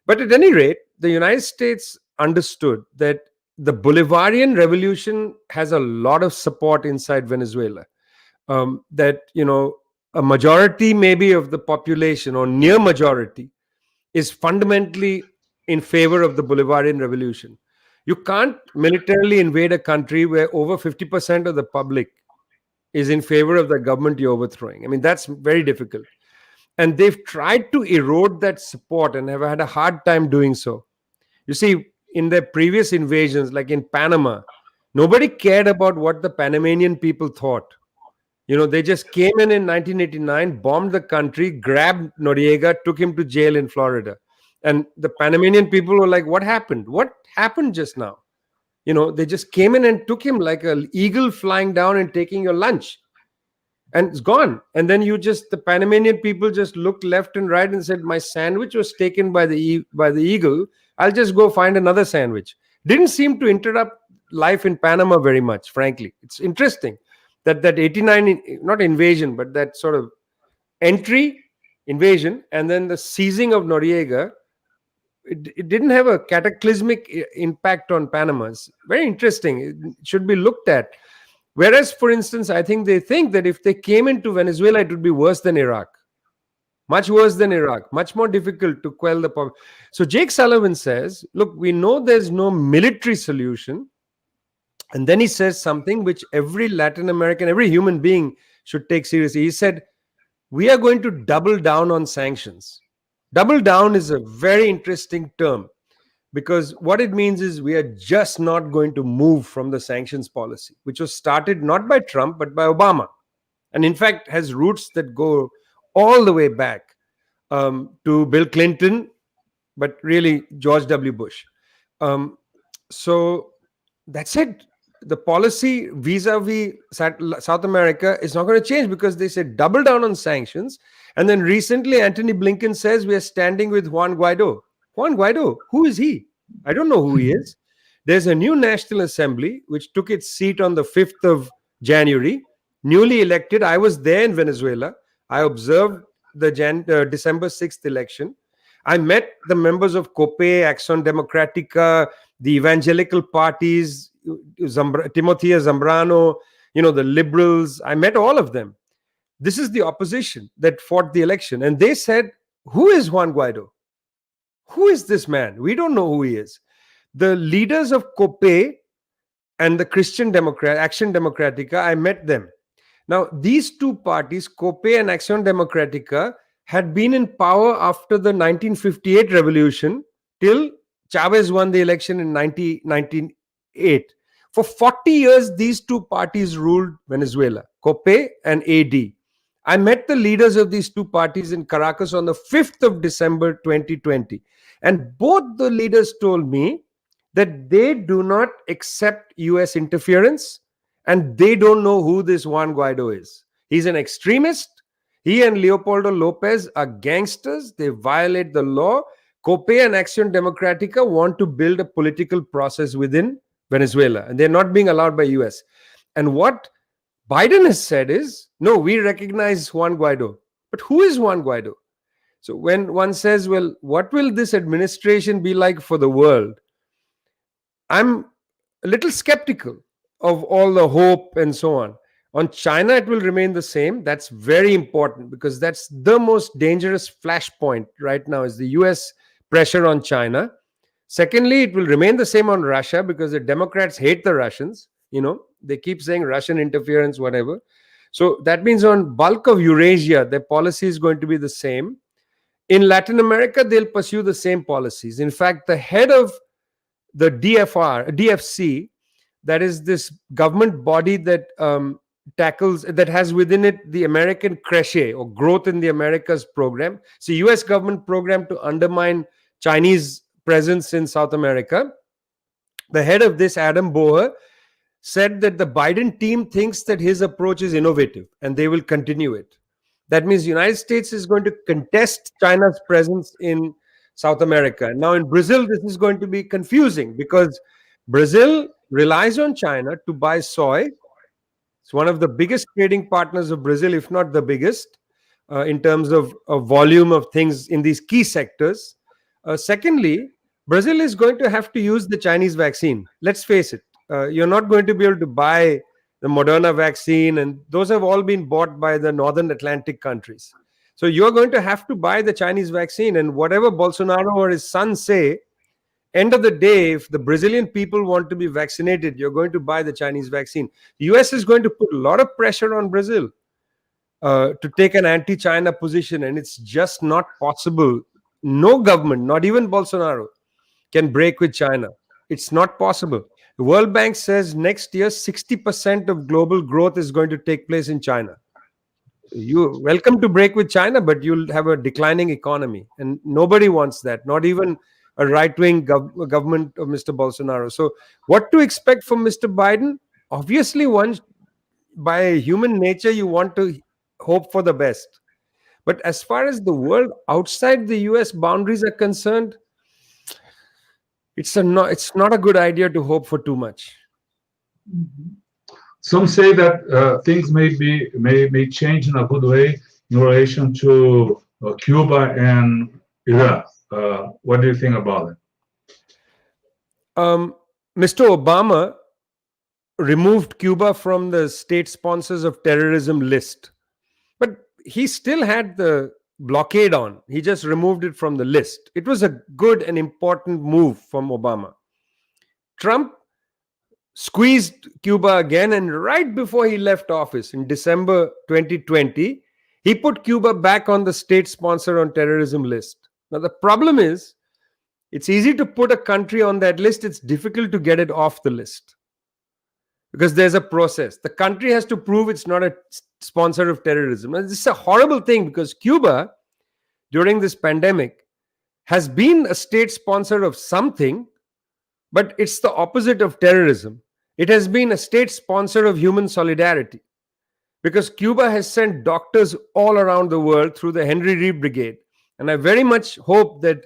But at any rate, the United States understood that the Bolivarian revolution has a lot of support inside Venezuela. That, a majority maybe of the population or near majority is fundamentally in favor of the Bolivarian revolution. You can't militarily invade a country where over 50% of the public is in favor of the government you're overthrowing. I mean, that's very difficult. And they've tried to erode that support and have had a hard time doing so. You see, in their previous invasions, like in Panama, nobody cared about what the Panamanian people thought. They just came in 1989, bombed the country, grabbed Noriega, took him to jail in Florida. And the Panamanian people were like, what happened? What happened just now? They just came in and took him like an eagle flying down and taking your lunch. And it's gone. And then the Panamanian people just looked left and right and said, my sandwich was taken by the eagle. I'll just go find another sandwich. Didn't seem to interrupt life in Panama very much, frankly. It's interesting that 89, not invasion, but that sort of invasion, and then the seizing of Noriega, it didn't have a cataclysmic impact on Panama. It's very interesting. It should be looked at. Whereas, for instance, I think they think that if they came into Venezuela, it would be worse than Iraq. Much worse than Iraq. Much more difficult to quell the problem. So Jake Sullivan says, look, we know there's no military solution. And then he says something which every Latin American, every human being should take seriously. He said, we are going to double down on sanctions. Double down is a very interesting term. because what it means is we are just not going to move from the sanctions policy, which was started not by Trump, but by Obama. And in fact, has roots that go all the way back to Bill Clinton, but really George W. Bush. So that's it. The policy vis-a-vis South America is not going to change because they said double down on sanctions. And then recently, Antony Blinken says we are standing with Juan Guaido. Juan Guaido, who is he? I don't know who he is. There's a new National Assembly which took its seat on the 5th of January, newly elected. I was there in Venezuela. I observed the December 6th election. I met the members of COPE, Acción Democrática, the evangelical parties, Timoteo Zambrano, the liberals. I met all of them. This is the opposition that fought the election. And they said, who is Juan Guaido? Who is this man? We don't know who he is. The leaders of COPE and the Christian Democrat, Acción Democrática, I met them. Now, these two parties, COPE and Acción Democrática, had been in power after the 1958 revolution till Chavez won the election in 1998. For 40 years, these two parties ruled Venezuela, COPE and AD. I met the leaders of these two parties in Caracas on the 5th of December 2020. And both the leaders told me that they do not accept US interference and they don't know who this Juan Guaido is. He's an extremist. He and Leopoldo Lopez are gangsters. They violate the law. COPE and Acción Democrática want to build a political process within Venezuela, and they're not being allowed by US. And what Biden has said is, no, we recognize Juan Guaido. But who is Juan Guaido? So when one says, well, what will this administration be like for the world? I'm a little skeptical of all the hope and so on. On China, it will remain the same. That's very important because that's the most dangerous flashpoint right now is the US pressure on China. Secondly, it will remain the same on Russia because the Democrats hate the Russians. They keep saying Russian interference, whatever. So that means on bulk of Eurasia, their policy is going to be the same. In Latin America, they'll pursue the same policies. In fact, the head of the DFC, that is this government body that that has within it the American Creche or Growth in the Americas program. It's a US government program to undermine Chinese presence in South America. The head of this, Adam Boher, said that the Biden team thinks that his approach is innovative and they will continue it. That means the United States is going to contest China's presence in South America. Now in Brazil, this is going to be confusing because Brazil relies on China to buy soy. It's one of the biggest trading partners of Brazil, if not the biggest, in terms of volume of things in these key sectors. Secondly, Brazil is going to have to use the Chinese vaccine. Let's face it. You're not going to be able to buy the Moderna vaccine, and those have all been bought by the Northern Atlantic countries. So you're going to have to buy the Chinese vaccine, and whatever Bolsonaro or his son say, end of the day, if the Brazilian people want to be vaccinated, you're going to buy the Chinese vaccine. The US is going to put a lot of pressure on Brazil to take an anti-China position, and it's just not possible. No government, not even Bolsonaro, can break with China. It's not possible. The World Bank says next year, 60% of global growth is going to take place in China. You're welcome to break with China, but you'll have a declining economy. And nobody wants that, not even a right-wing government of Mr. Bolsonaro. So what to expect from Mr. Biden? Obviously, by human nature, you want to hope for the best. But as far as the world outside the US boundaries are concerned, it's not a good idea to hope for too much. Some say that things may change in a good way in relation to Cuba and Iran. What do you think about it? Mr. Obama removed Cuba from the state sponsors of terrorism list, but he still had the blockade on. He just removed it from the list. It was a good and important move from Obama. Trump squeezed Cuba again, and right before he left office in December 2020, he put Cuba back on the state sponsor on terrorism list. Now the problem is, It's easy to put a country on that list. It's difficult to get it off the list because there's a process. The country has to prove it's not a sponsor of terrorism. And this is a horrible thing because Cuba, during this pandemic, has been a state sponsor of something, but it's the opposite of terrorism. It has been a state sponsor of human solidarity because Cuba has sent doctors all around the world through the Henry Reed Brigade. And I very much hope that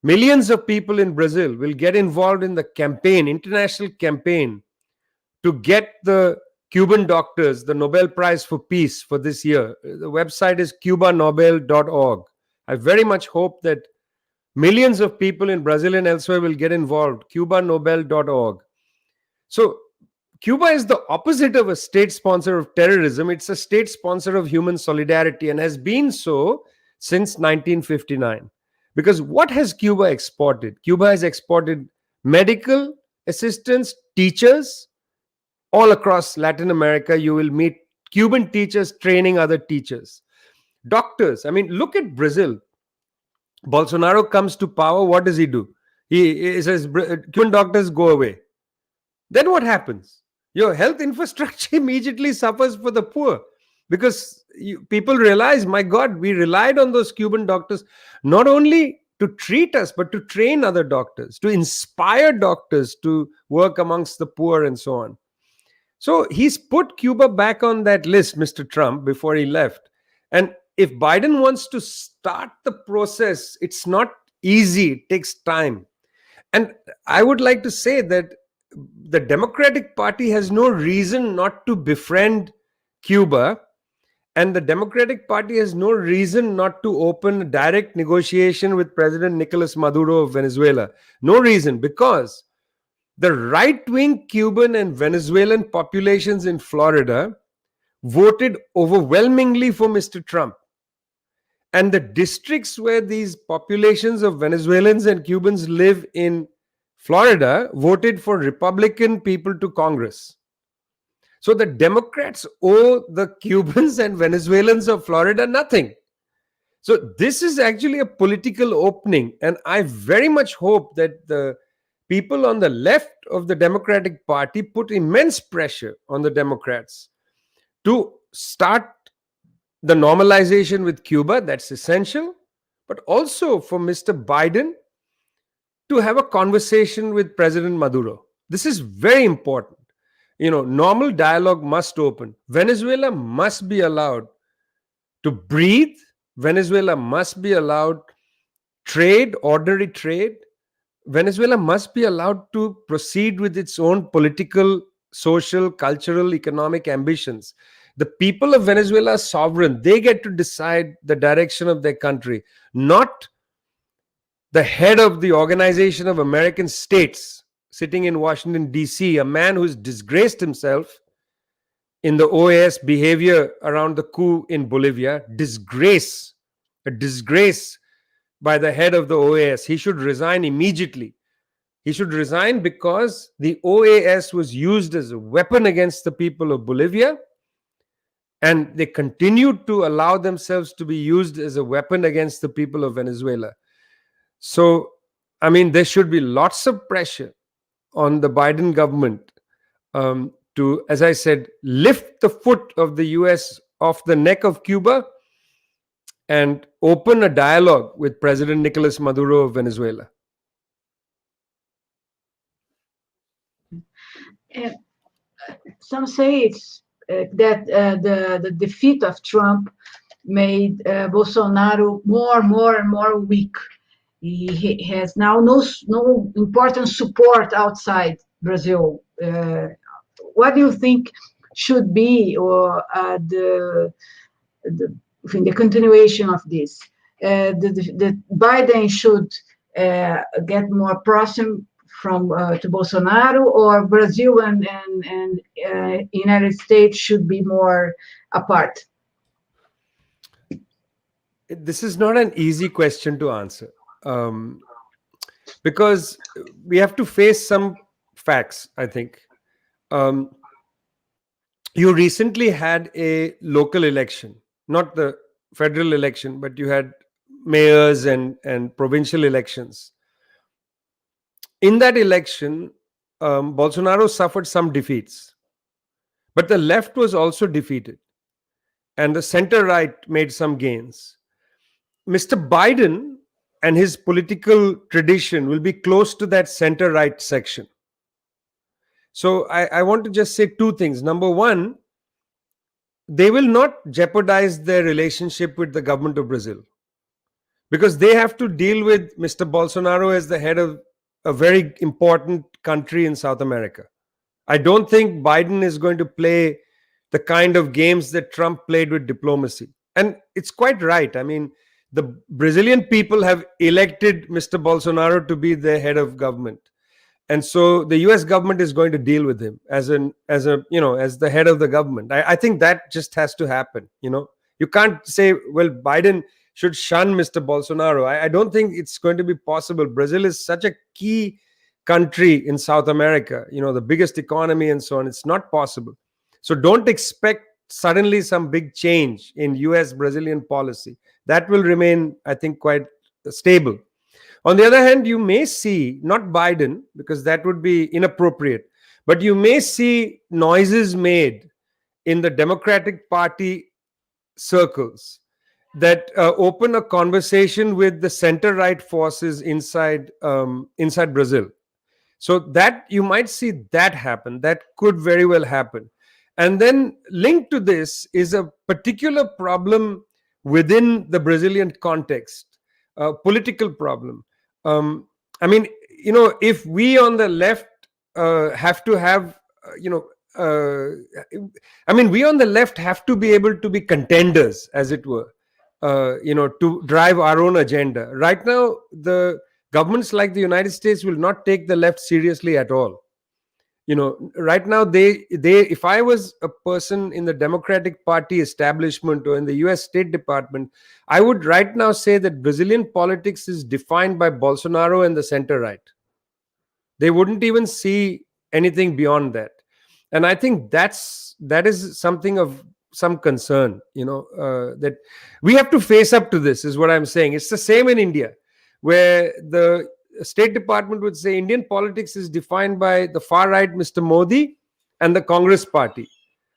millions of people in Brazil will get involved in the campaign, international campaign, to get the Cuban doctors the Nobel Prize for Peace for this year. The website is cubanobel.org. I very much hope that millions of people in Brazil and elsewhere will get involved. cubanobel.org. So Cuba is the opposite of a state sponsor of terrorism. It's a state sponsor of human solidarity and has been so since 1959. Because what has Cuba exported? Cuba has exported medical assistants, teachers. All across Latin America, you will meet Cuban teachers training other teachers. Doctors. I mean, look at Brazil. Bolsonaro comes to power. What does he do? He says, Cuban doctors go away. Then what happens? Your health infrastructure immediately suffers for the poor because people realize, my God, we relied on those Cuban doctors not only to treat us, but to train other doctors, to inspire doctors to work amongst the poor and so on. So he's put Cuba back on that list, Mr. Trump, before he left. And if Biden wants to start the process, it's not easy. It takes time. And I would like to say that the Democratic Party has no reason not to befriend Cuba. And the Democratic Party has no reason not to open a direct negotiation with President Nicolas Maduro of Venezuela. No reason, because the right-wing Cuban and Venezuelan populations in Florida voted overwhelmingly for Mr. Trump. And the districts where these populations of Venezuelans and Cubans live in Florida voted for Republican people to Congress. So the Democrats owe the Cubans and Venezuelans of Florida nothing. So this is actually a political opening. And I very much hope that the people on the left of the Democratic Party put immense pressure on the Democrats to start the normalization with Cuba. That's essential. But also for Mr. Biden to have a conversation with President Maduro. This is very important. Normal dialogue must open. Venezuela must be allowed to breathe. Venezuela must be allowed trade, ordinary trade. Venezuela must be allowed to proceed with its own political, social, cultural, economic ambitions. The people of Venezuela are sovereign. They get to decide the direction of their country, not the head of the Organization of American States sitting in Washington, D.C., a man who's disgraced himself in the OAS behavior around the coup in Bolivia. A disgrace by the head of the OAS. He should resign immediately. He should resign because the OAS was used as a weapon against the people of Bolivia, and they continued to allow themselves to be used as a weapon against the people of Venezuela. So, there should be lots of pressure on the Biden government to, as I said, lift the foot of the US off the neck of Cuba and open a dialogue with President Nicolas Maduro of Venezuela. Some say it's that the defeat of Trump made Bolsonaro more and more weak. He has now no important support outside Brazil. What do you think should be the continuation of this? The Biden should get more proximity to Bolsonaro, or Brazil and United States should be more apart? This is not an easy question to answer. Because we have to face some facts, I think. You recently had a local election, not the federal election, but you had mayors and provincial elections. in that election, Bolsonaro suffered some defeats, but the left was also defeated, and the center right made some gains. Mr. Biden and his political tradition will be close to that center right section. So I want to just say two things. Number one, they will not jeopardize their relationship with the government of Brazil, because they have to deal with Mr. Bolsonaro as the head of a very important country in South America. I don't think Biden is going to play the kind of games that Trump played with diplomacy. And it's quite right. I mean, the Brazilian people have elected Mr. Bolsonaro to be their head of government. And so the US government is going to deal with him as the head of the government. I think that just has to happen. You can't say, well, Biden should shun Mr. Bolsonaro. I don't think it's going to be possible. Brazil is such a key country in South America, the biggest economy and so on. It's not possible. So don't expect suddenly some big change in US-Brazilian policy. That will remain, I think, quite stable. On the other hand, you may see, not Biden, because that would be inappropriate, but you may see noises made in the Democratic Party circles that open a conversation with the center-right forces inside Brazil. So that you might see that happen. That could very well happen. And then linked to this is a particular problem within the Brazilian context, a political problem. I mean, if we on the left have to have, we on the left have to be able to be contenders, as it were, to drive our own agenda. Right now, the governments like the United States will not take the left seriously at all. Right now, if I was a person in the Democratic Party establishment or in the US State Department, I would right now say that Brazilian politics is defined by Bolsonaro and the center right. They wouldn't even see anything beyond that. And I think that is something of some concern, that we have to face up to this, is what I'm saying. It's the same in India, where the State Department would say Indian politics is defined by the far right, Mr. Modi, and the Congress party.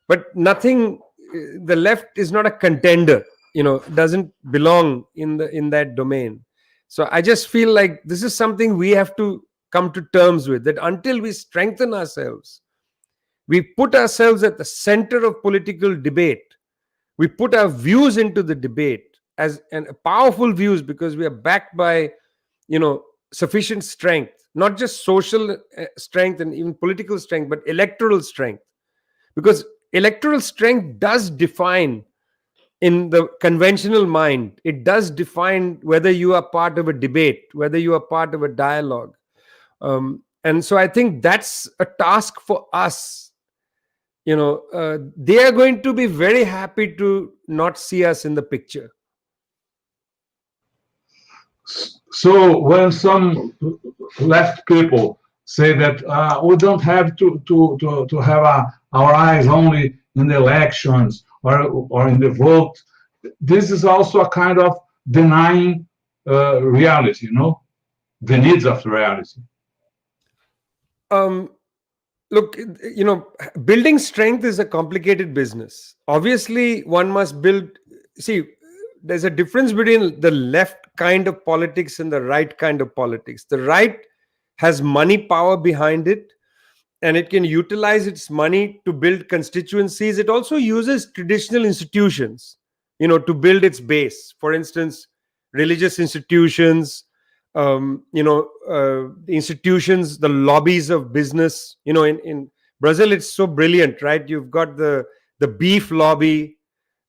But nothing, the left is not a contender, doesn't belong in that domain. So I just feel like this is something we have to come to terms with, that until we strengthen ourselves, we put ourselves at the center of political debate, we put our views into the debate as powerful views, because we are backed by, sufficient strength, not just social strength and even political strength, but electoral strength. Because electoral strength does define, in the conventional mind, it does define whether you are part of a debate, whether you are part of a dialogue. And so I think that's a task for us. They are going to be very happy to not see us in the picture. So when some left people say that we don't have to have our eyes only in the elections or in the vote, this is also a kind of denying reality, the needs of reality. Look, building strength is a complicated business. Obviously, one must build. See, there's a difference between the left kind of politics and the right kind of politics. The right has money power behind it, and it can utilize its money to build constituencies. It also uses traditional institutions, to build its base. For instance, religious institutions, institutions, the lobbies of business. In Brazil, it's so brilliant, right? You've got the beef lobby,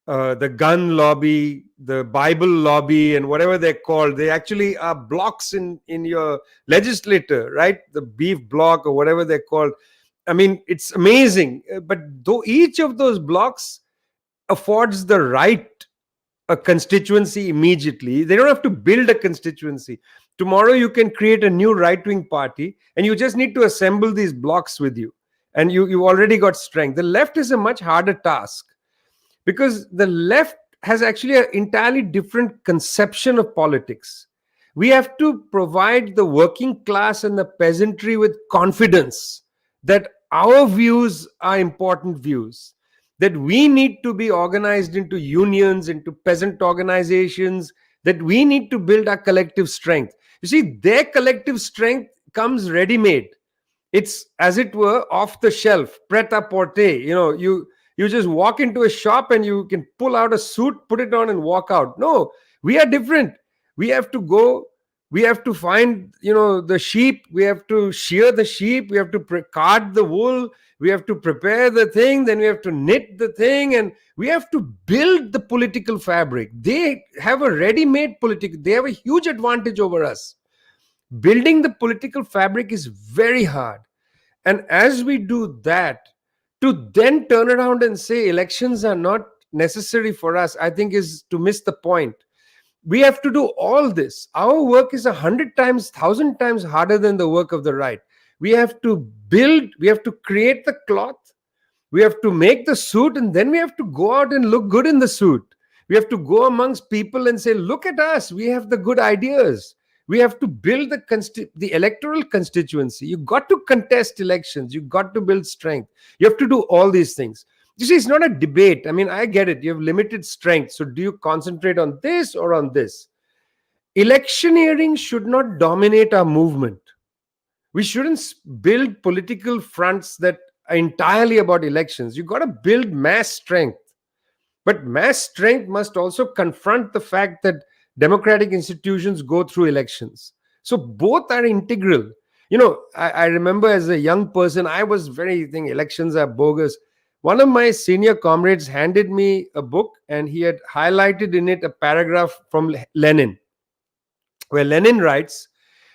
the gun lobby, the Bible lobby, and whatever they're called. They actually are blocks in your legislature, right? The beef block or whatever they're called. I mean, it's amazing. But though each of those blocks affords the right a constituency immediately, they don't have to build a constituency. Tomorrow you can create a new right-wing party, and you just need to assemble these blocks with you, and you've already got strength. The left is a much harder task, because the left has actually an entirely different conception of politics. We have to provide the working class and the peasantry with confidence that our views are important views, that we need to be organized into unions, into peasant organizations, that we need to build our collective strength. You see, their collective strength comes ready-made. It's, as it were, off the shelf, pret-a-porter. You just walk into a shop and you can pull out a suit, put it on, and walk out. No, we are different. We have to go. We have to find, the sheep. We have to shear the sheep. We have to card the wool. We have to prepare the thing. Then we have to knit the thing, and we have to build the political fabric. They have a ready-made political. They have a huge advantage over us. Building the political fabric is very hard. And as we do that, to then turn around and say elections are not necessary for us, I think is to miss the point. We have to do all this. Our work is 100 times, 1,000 times harder than the work of the right. We have to build, we have to create the cloth, we have to make the suit, and then we have to go out and look good in the suit. We have to go amongst people and say, look at us, we have the good ideas. We have to build the electoral constituency. You've got to contest elections. You've got to build strength. You have to do all these things. You see, it's not a debate. I mean, I get it. You have limited strength. So do you concentrate on this or on this? Electioneering should not dominate our movement. We shouldn't build political fronts that are entirely about elections. You've got to build mass strength. But mass strength must also confront the fact that democratic institutions go through elections. So both are integral. I remember as a young person, I was thinking elections are bogus. One of my senior comrades handed me a book, and he had highlighted in it a paragraph from Lenin, where Lenin writes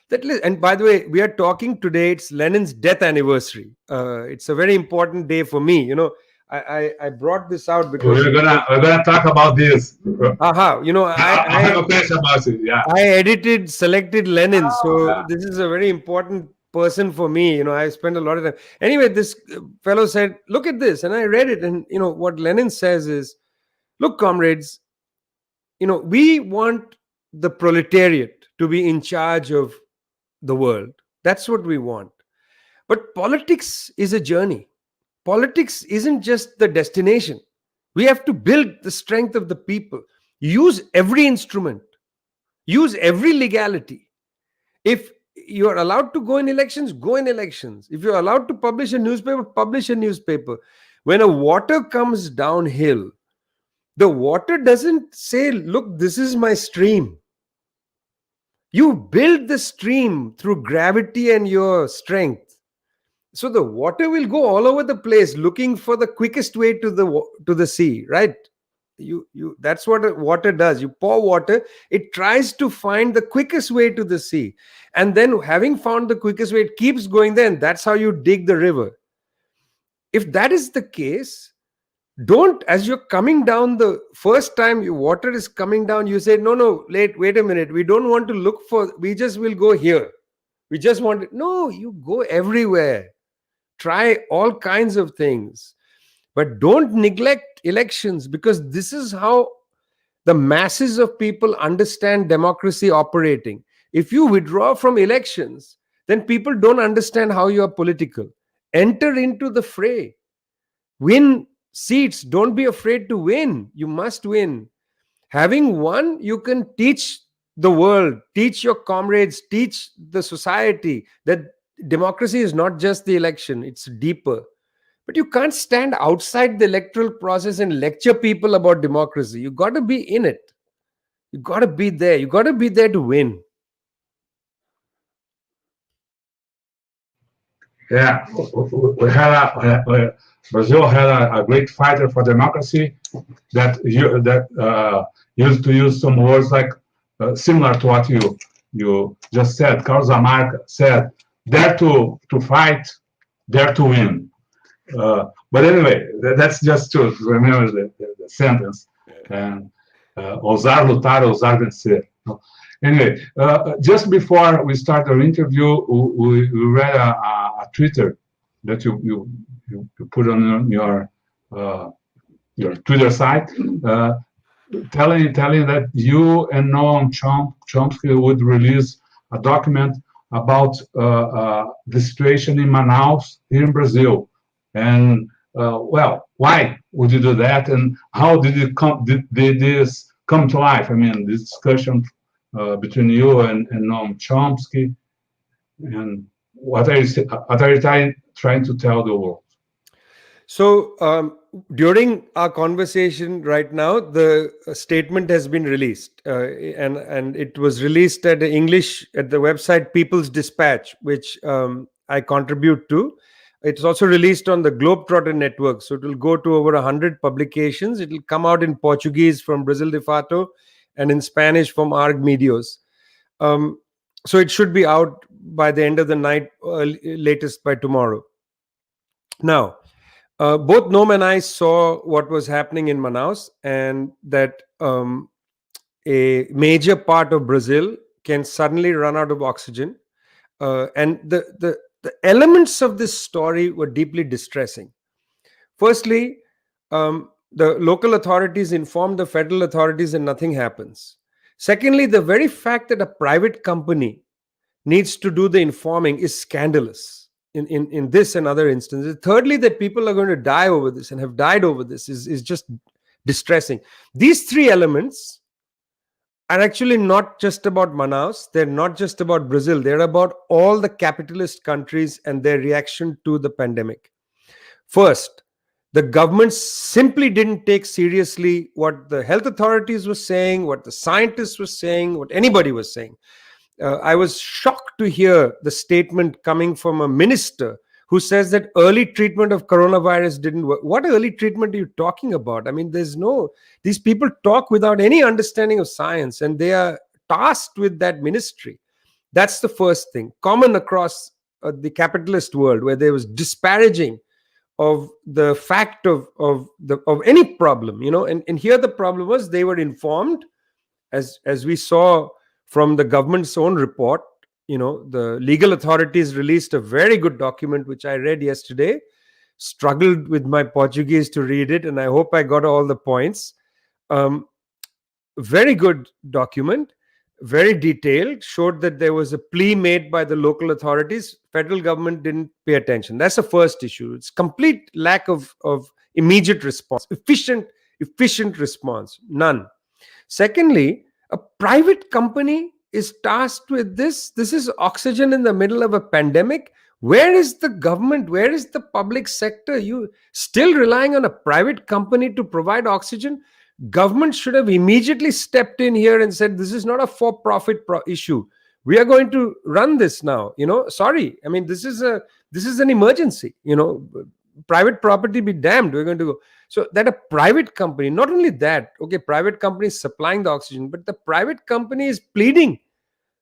that, and by the way, we are talking today, it's Lenin's death anniversary. It's a very important day for me. I brought this out because we're gonna talk about this. I have a question about it. Yeah, I edited, selected Lenin, so this is a very important person for me. I spent a lot of time. Anyway, this fellow said, "Look at this," and I read it, and what Lenin says is, "Look, comrades, we want the proletariat to be in charge of the world. That's what we want. But politics is a journey. Politics isn't just the destination. We have to build the strength of the people. Use every instrument. Use every legality. If you are allowed to go in elections, go in elections. If you're allowed to publish a newspaper, publish a newspaper. When a water comes downhill, the water doesn't say, look, this is my stream. You build the stream through gravity and your strength. So the water will go all over the place looking for the quickest way to the sea, right? That's what water does. You pour water, it tries to find the quickest way to the sea. And then having found the quickest way, it keeps going there, and that's how you dig the river. If that is the case, don't, as you're coming down, the first time your water is coming down, you say, no, wait a minute. We don't want to look we just will go here. We just want it. No, you go everywhere. Try all kinds of things. But don't neglect elections, because this is how the masses of people understand democracy operating. If you withdraw from elections, then people don't understand how you are political. Enter into the fray. Win seats. Don't be afraid to win. You must win. Having won, you can teach the world, teach your comrades, teach the society that democracy is not just the election, it's deeper. But you can't stand outside the electoral process and lecture people about democracy. You got to be in it. You got to be there. You got to be there to win. Yeah, Brazil had a great fighter for democracy that used to use some words like similar to what you just said. Carlos Lamarck said, "Dare to fight, dare to win." But anyway, that's just to remember the sentence. And ousar lutar, ousar vencer. Anyway, just before we start our interview, we read a Twitter that you put on your Twitter site. telling that you and Noam Chomsky would release a document about the situation in Manaus here in Brazil. And well, why would you do that? And how did it come? Did this come to life? I mean, this discussion between you and Noam Chomsky, and what are you trying to tell the world? So during our conversation right now, the statement has been released, and it was released at English at the website People's Dispatch, which I contribute to. It's also released on the Globetrotter network, so it will go to over 100 publications. It will come out in Portuguese from Brasil de Fato and in Spanish from Arg Medios. So it should be out by the end of the night, latest by tomorrow. Now, both Noam and I saw what was happening in Manaus, and that a major part of Brazil can suddenly run out of oxygen. And the elements of this story were deeply distressing. Firstly, the local authorities informed the federal authorities and nothing happens. Secondly, the very fact that a private company needs to do the informing is scandalous in this and other instances. Thirdly, that people are going to die over this and have died over this is just distressing. These three elements are actually not just about Manaus. They're not just about Brazil. They're about all the capitalist countries and their reaction to the pandemic. First, the government simply didn't take seriously what the health authorities were saying, what the scientists were saying, what anybody was saying. I was shocked to hear the statement coming from a minister who says that early treatment of coronavirus didn't work. What early treatment are you talking about? I mean, these people talk without any understanding of science, and they are tasked with that ministry. That's the first thing, common across the capitalist world, where there was disparaging of the fact of any problem, and here the problem was they were informed, as we saw from the government's own report. The legal authorities released a very good document, which I read yesterday, struggled with my Portuguese to read it, and I hope I got all the points. Very good document, very detailed, showed that there was a plea made by the local authorities. Federal government didn't pay attention. That's the first issue. It's complete lack of immediate response, efficient response, none. Secondly, a private company is tasked with this. This is oxygen in the middle of a pandemic. Where is the government? Where is the public sector? You still relying on a private company to provide oxygen? Government should have immediately stepped in here and said, this is not a for-profit issue. We are going to run this now. Sorry. I mean, this is an emergency. Private property be damned. We're going to go. So that a private company, not only that, okay, private company is supplying the oxygen, but the private company is pleading.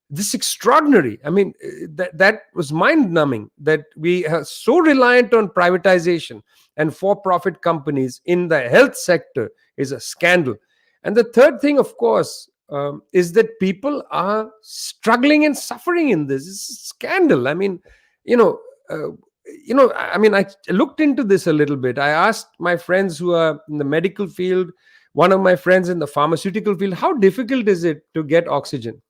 This extraordinary. I mean, that was mind-numbing, that we are so reliant on privatization and for-profit companies in the health sector is a scandal. And the third thing, of course, is that people are struggling and suffering in this. It's a scandal. I mean, I looked into this a little bit. I asked my friends who are in the medical field, one of my friends in the pharmaceutical field, how difficult is it to get oxygen?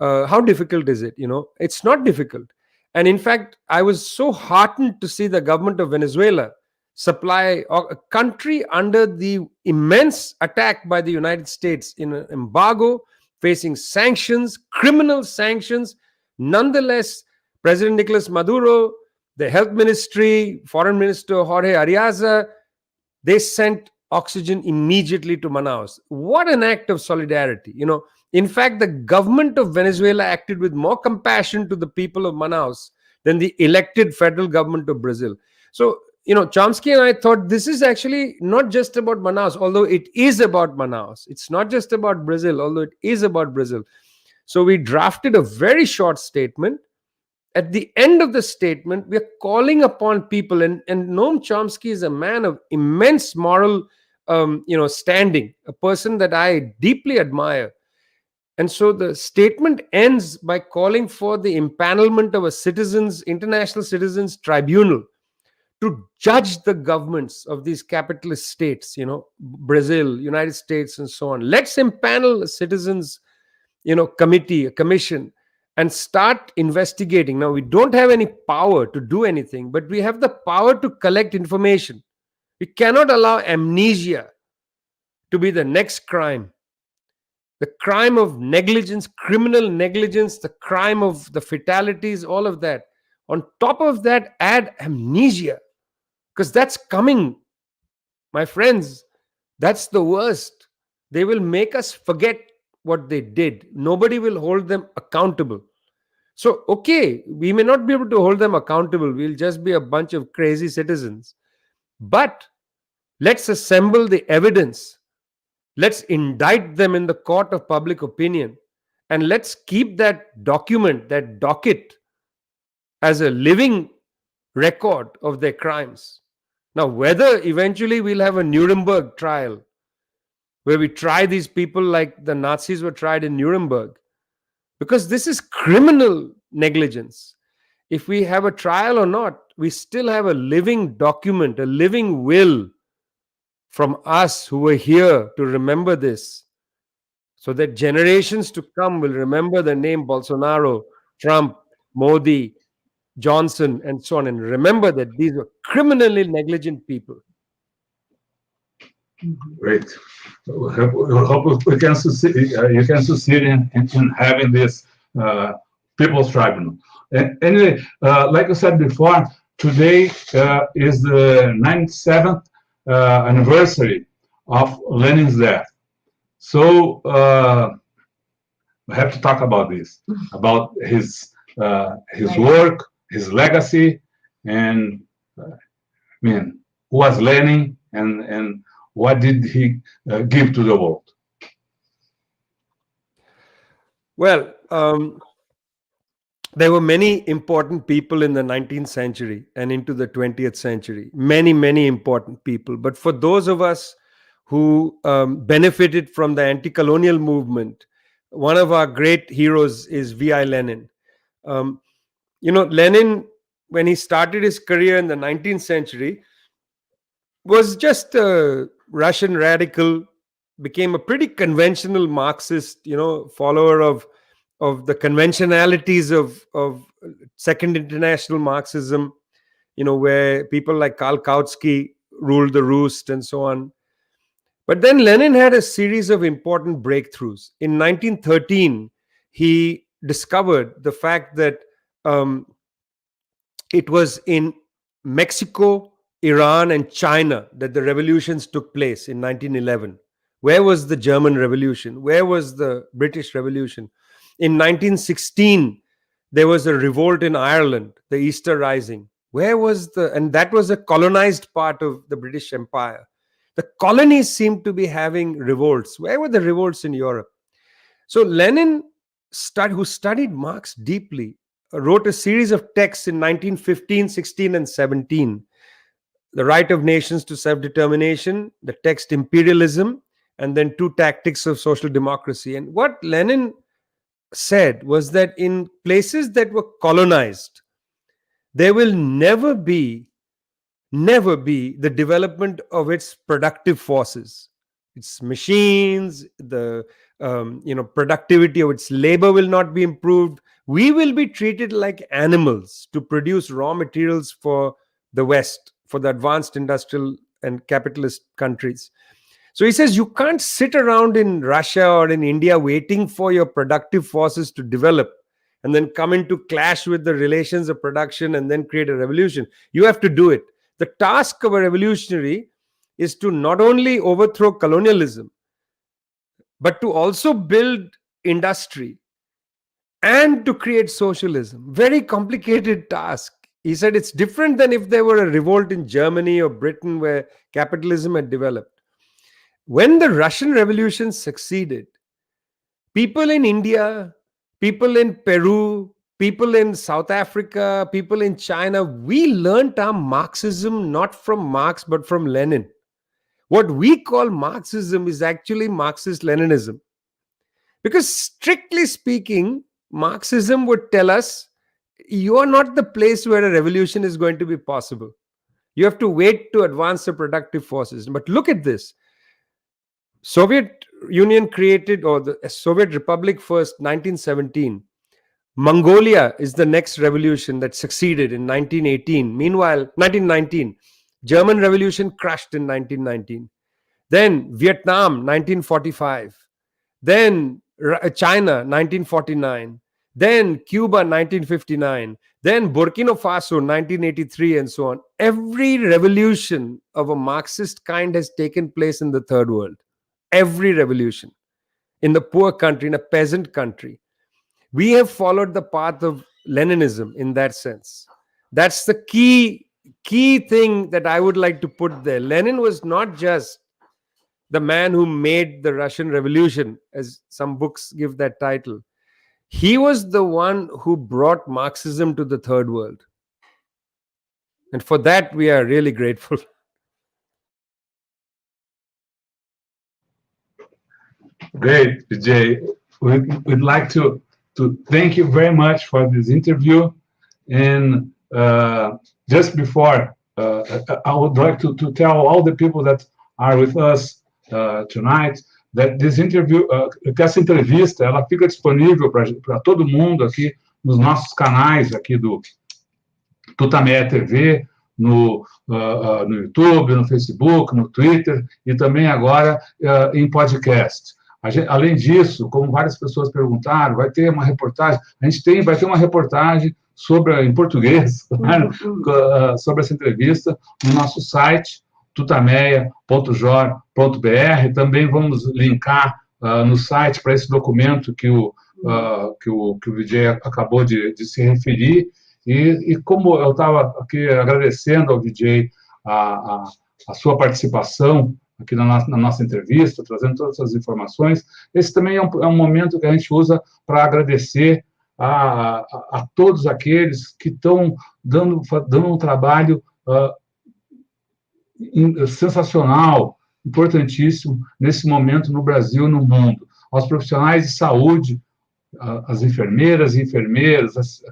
How difficult is it? It's not difficult. And in fact, I was so heartened to see the government of Venezuela supply a country under the immense attack by the United States in an embargo, facing sanctions, criminal sanctions. Nonetheless, President Nicolas Maduro, the health ministry, foreign minister Jorge Ariaza, they sent oxygen immediately to Manaus. What an act of solidarity. In fact, the government of Venezuela acted with more compassion to the people of Manaus than the elected federal government of Brazil. So, Chomsky and I thought this is actually not just about Manaus, although it is about Manaus. It's not just about Brazil, although it is about Brazil. So we drafted a very short statement. At the end of the statement, we are calling upon people, and Noam Chomsky is a man of immense moral, standing, a person that I deeply admire. And so the statement ends by calling for the empanelment of a international citizens tribunal to judge the governments of these capitalist states, Brazil, United States, and so on. Let's impanel a citizens, committee, a commission, and start investigating. Now, we don't have any power to do anything, but we have the power to collect information. We cannot allow amnesia to be the next crime. The crime of negligence, criminal negligence, the crime of the fatalities, all of that. On top of that, add amnesia, because that's coming, my friends. That's the worst. They will make us forget what they did. Nobody will hold them accountable. So, okay, we may not be able to hold them accountable. We'll just be a bunch of crazy citizens. But let's assemble the evidence. Let's indict them in the court of public opinion. And let's keep that document, that docket, as a living record of their crimes. Now, whether eventually we'll have a Nuremberg trial where we try these people like the Nazis were tried in Nuremberg, because this is criminal negligence. If we have a trial or not, we still have a living document, a living will from us who were here to remember this, so that generations to come will remember the name Bolsonaro, Trump, Modi, Johnson, and so on, and remember that these were criminally negligent people. Great. We hope we can succeed. You can succeed in having this people's tribunal. Anyway, like I said before, today is the 97th anniversary of Lenin's death. So we have to talk about this, about his work, his legacy, and who was Lenin, and what did he give to the world? Well, there were many important people in the 19th century and into the 20th century. Many, many important people. But for those of us who benefited from the anti-colonial movement, one of our great heroes is V.I. Lenin. Lenin, when he started his career in the 19th century, was just a Russian radical, became a pretty conventional Marxist, follower of the conventionalities of Second International Marxism, where people like Karl Kautsky ruled the roost and so on. But then Lenin had a series of important breakthroughs. In 1913, he discovered the fact that it was in Mexico, Iran, and China that the revolutions took place in 1911. Where was the German Revolution? Where was the British Revolution? In 1916, there was a revolt in Ireland, the Easter Rising. And that was a colonized part of the British Empire. The colonies seemed to be having revolts. Where were the revolts in Europe? So Lenin, who studied Marx deeply, wrote a series of texts in 1915, 16, and 17. The Right of Nations to Self-Determination, the text Imperialism, and then Two Tactics of Social Democracy. And what Lenin said was that in places that were colonized, there will never be the development of its productive forces. Its machines, the productivity of its labor will not be improved. We will be treated like animals to produce raw materials for the West, for the advanced industrial and capitalist countries. So he says you can't sit around in Russia or in India waiting for your productive forces to develop and then come into clash with the relations of production and then create a revolution. You have to do it. The task of a revolutionary is to not only overthrow colonialism, but to also build industry and to create socialism. Very complicated task. He said it's different than if there were a revolt in Germany or Britain where capitalism had developed. When the Russian Revolution succeeded, people in India, people in Peru, people in South Africa, people in China, we learnt our Marxism not from Marx but from Lenin. What we call Marxism is actually Marxist-Leninism. Because strictly speaking, Marxism would tell us you are not the place where a revolution is going to be possible. You have to wait to advance the productive forces. But look at this. Soviet Union created, or the Soviet Republic first, 1917. Mongolia is the next revolution that succeeded in 1918. Meanwhile, 1919, German Revolution crashed in 1919. Then Vietnam, 1945. Then China, 1949. Then Cuba, 1959. Then Burkina Faso, 1983, and so on. Every revolution of a Marxist kind has taken place in the third world. Every revolution. In the poor country, in a peasant country. We have followed the path of Leninism in that sense. That's the key thing that I would like to put there. Lenin was not just the man who made the Russian Revolution, as some books give that title. He was the one who brought Marxism to the third world. And for that, we are really grateful. Great, Vijay. We'd like to thank you very much for this interview. And just before, I would like to tell all the people that are with us tonight that this interview, que essa entrevista, ela fica disponível para todo mundo aqui nos nossos canais aqui do TUTAMÉIA TV, no YouTube, no Facebook, no Twitter e também agora em podcast. Além disso, como várias pessoas perguntaram, vai ter uma reportagem, vai ter uma reportagem em português, claro, sobre essa entrevista no nosso site, tutameia.jor.br. Também vamos linkar no site para esse documento que o Vijay acabou de se referir. E como eu estava aqui agradecendo ao Vijay a sua participação aqui na nossa entrevista, trazendo todas essas informações, esse também é um momento que a gente usa para agradecer a todos aqueles que estão dando um trabalho sensacional, importantíssimo, nesse momento no Brasil e no mundo. Aos profissionais de saúde, as enfermeiras e enfermeiros, as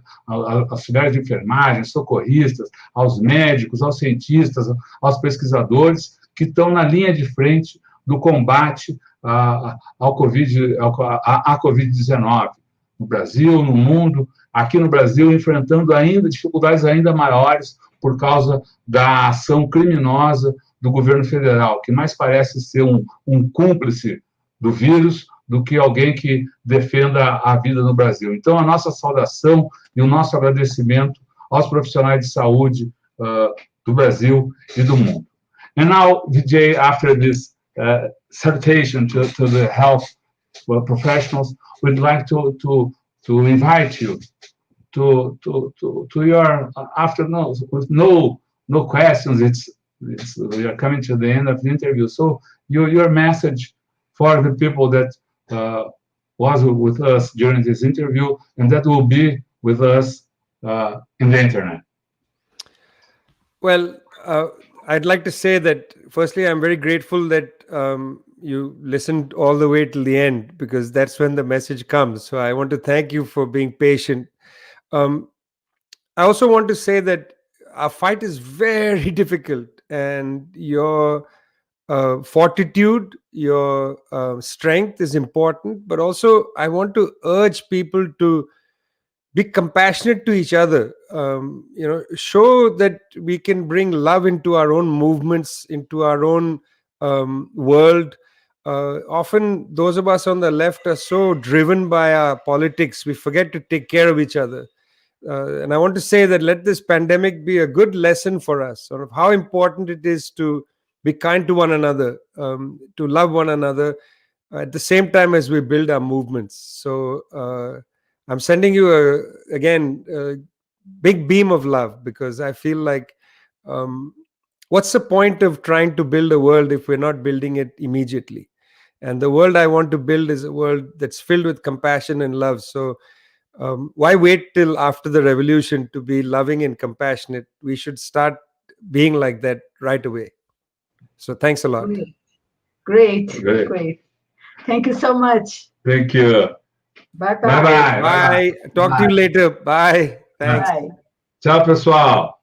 auxiliares de enfermagem, socorristas, aos médicos, aos cientistas, aos pesquisadores que estão na linha de frente do combate à Covid-19, no Brasil, no mundo, aqui no Brasil, enfrentando ainda dificuldades ainda maiores por causa da ação criminosa do governo federal, que mais parece ser um cúmplice do vírus do que alguém que defenda a vida no Brasil. Então, a nossa saudação e o nosso agradecimento aos profissionais de saúde do Brasil e do mundo. And now, Vijay, after this salutation to the health professionals, we'd like to invite you to your afternoon with no questions. We are coming to the end of the interview. So your message for the people that was with us during this interview and that will be with us in the internet. Well, I'd like to say that, firstly, I'm very grateful that you listened all the way till the end, because that's when the message comes. So I want to thank you for being patient. I also want to say that our fight is very difficult, and your fortitude, your strength is important. But also, I want to urge people to be compassionate to each other. Show that we can bring love into our own movements, into our own world. Often, those of us on the left are so driven by our politics, we forget to take care of each other. And I want to say that let this pandemic be a good lesson for us, sort of how important it is to be kind to one another, to love one another, at the same time as we build our movements. So I'm sending you, again, a big beam of love, because I feel like what's the point of trying to build a world if we're not building it immediately? And the world I want to build is a world that's filled with compassion and love. So why wait till after the revolution to be loving and compassionate? We should start being like that right away. So thanks a lot. Great. Thank you so much. Thank you. Bye-bye. Bye. Talk to you later. Bye. Thanks. Bye. Tchau, pessoal.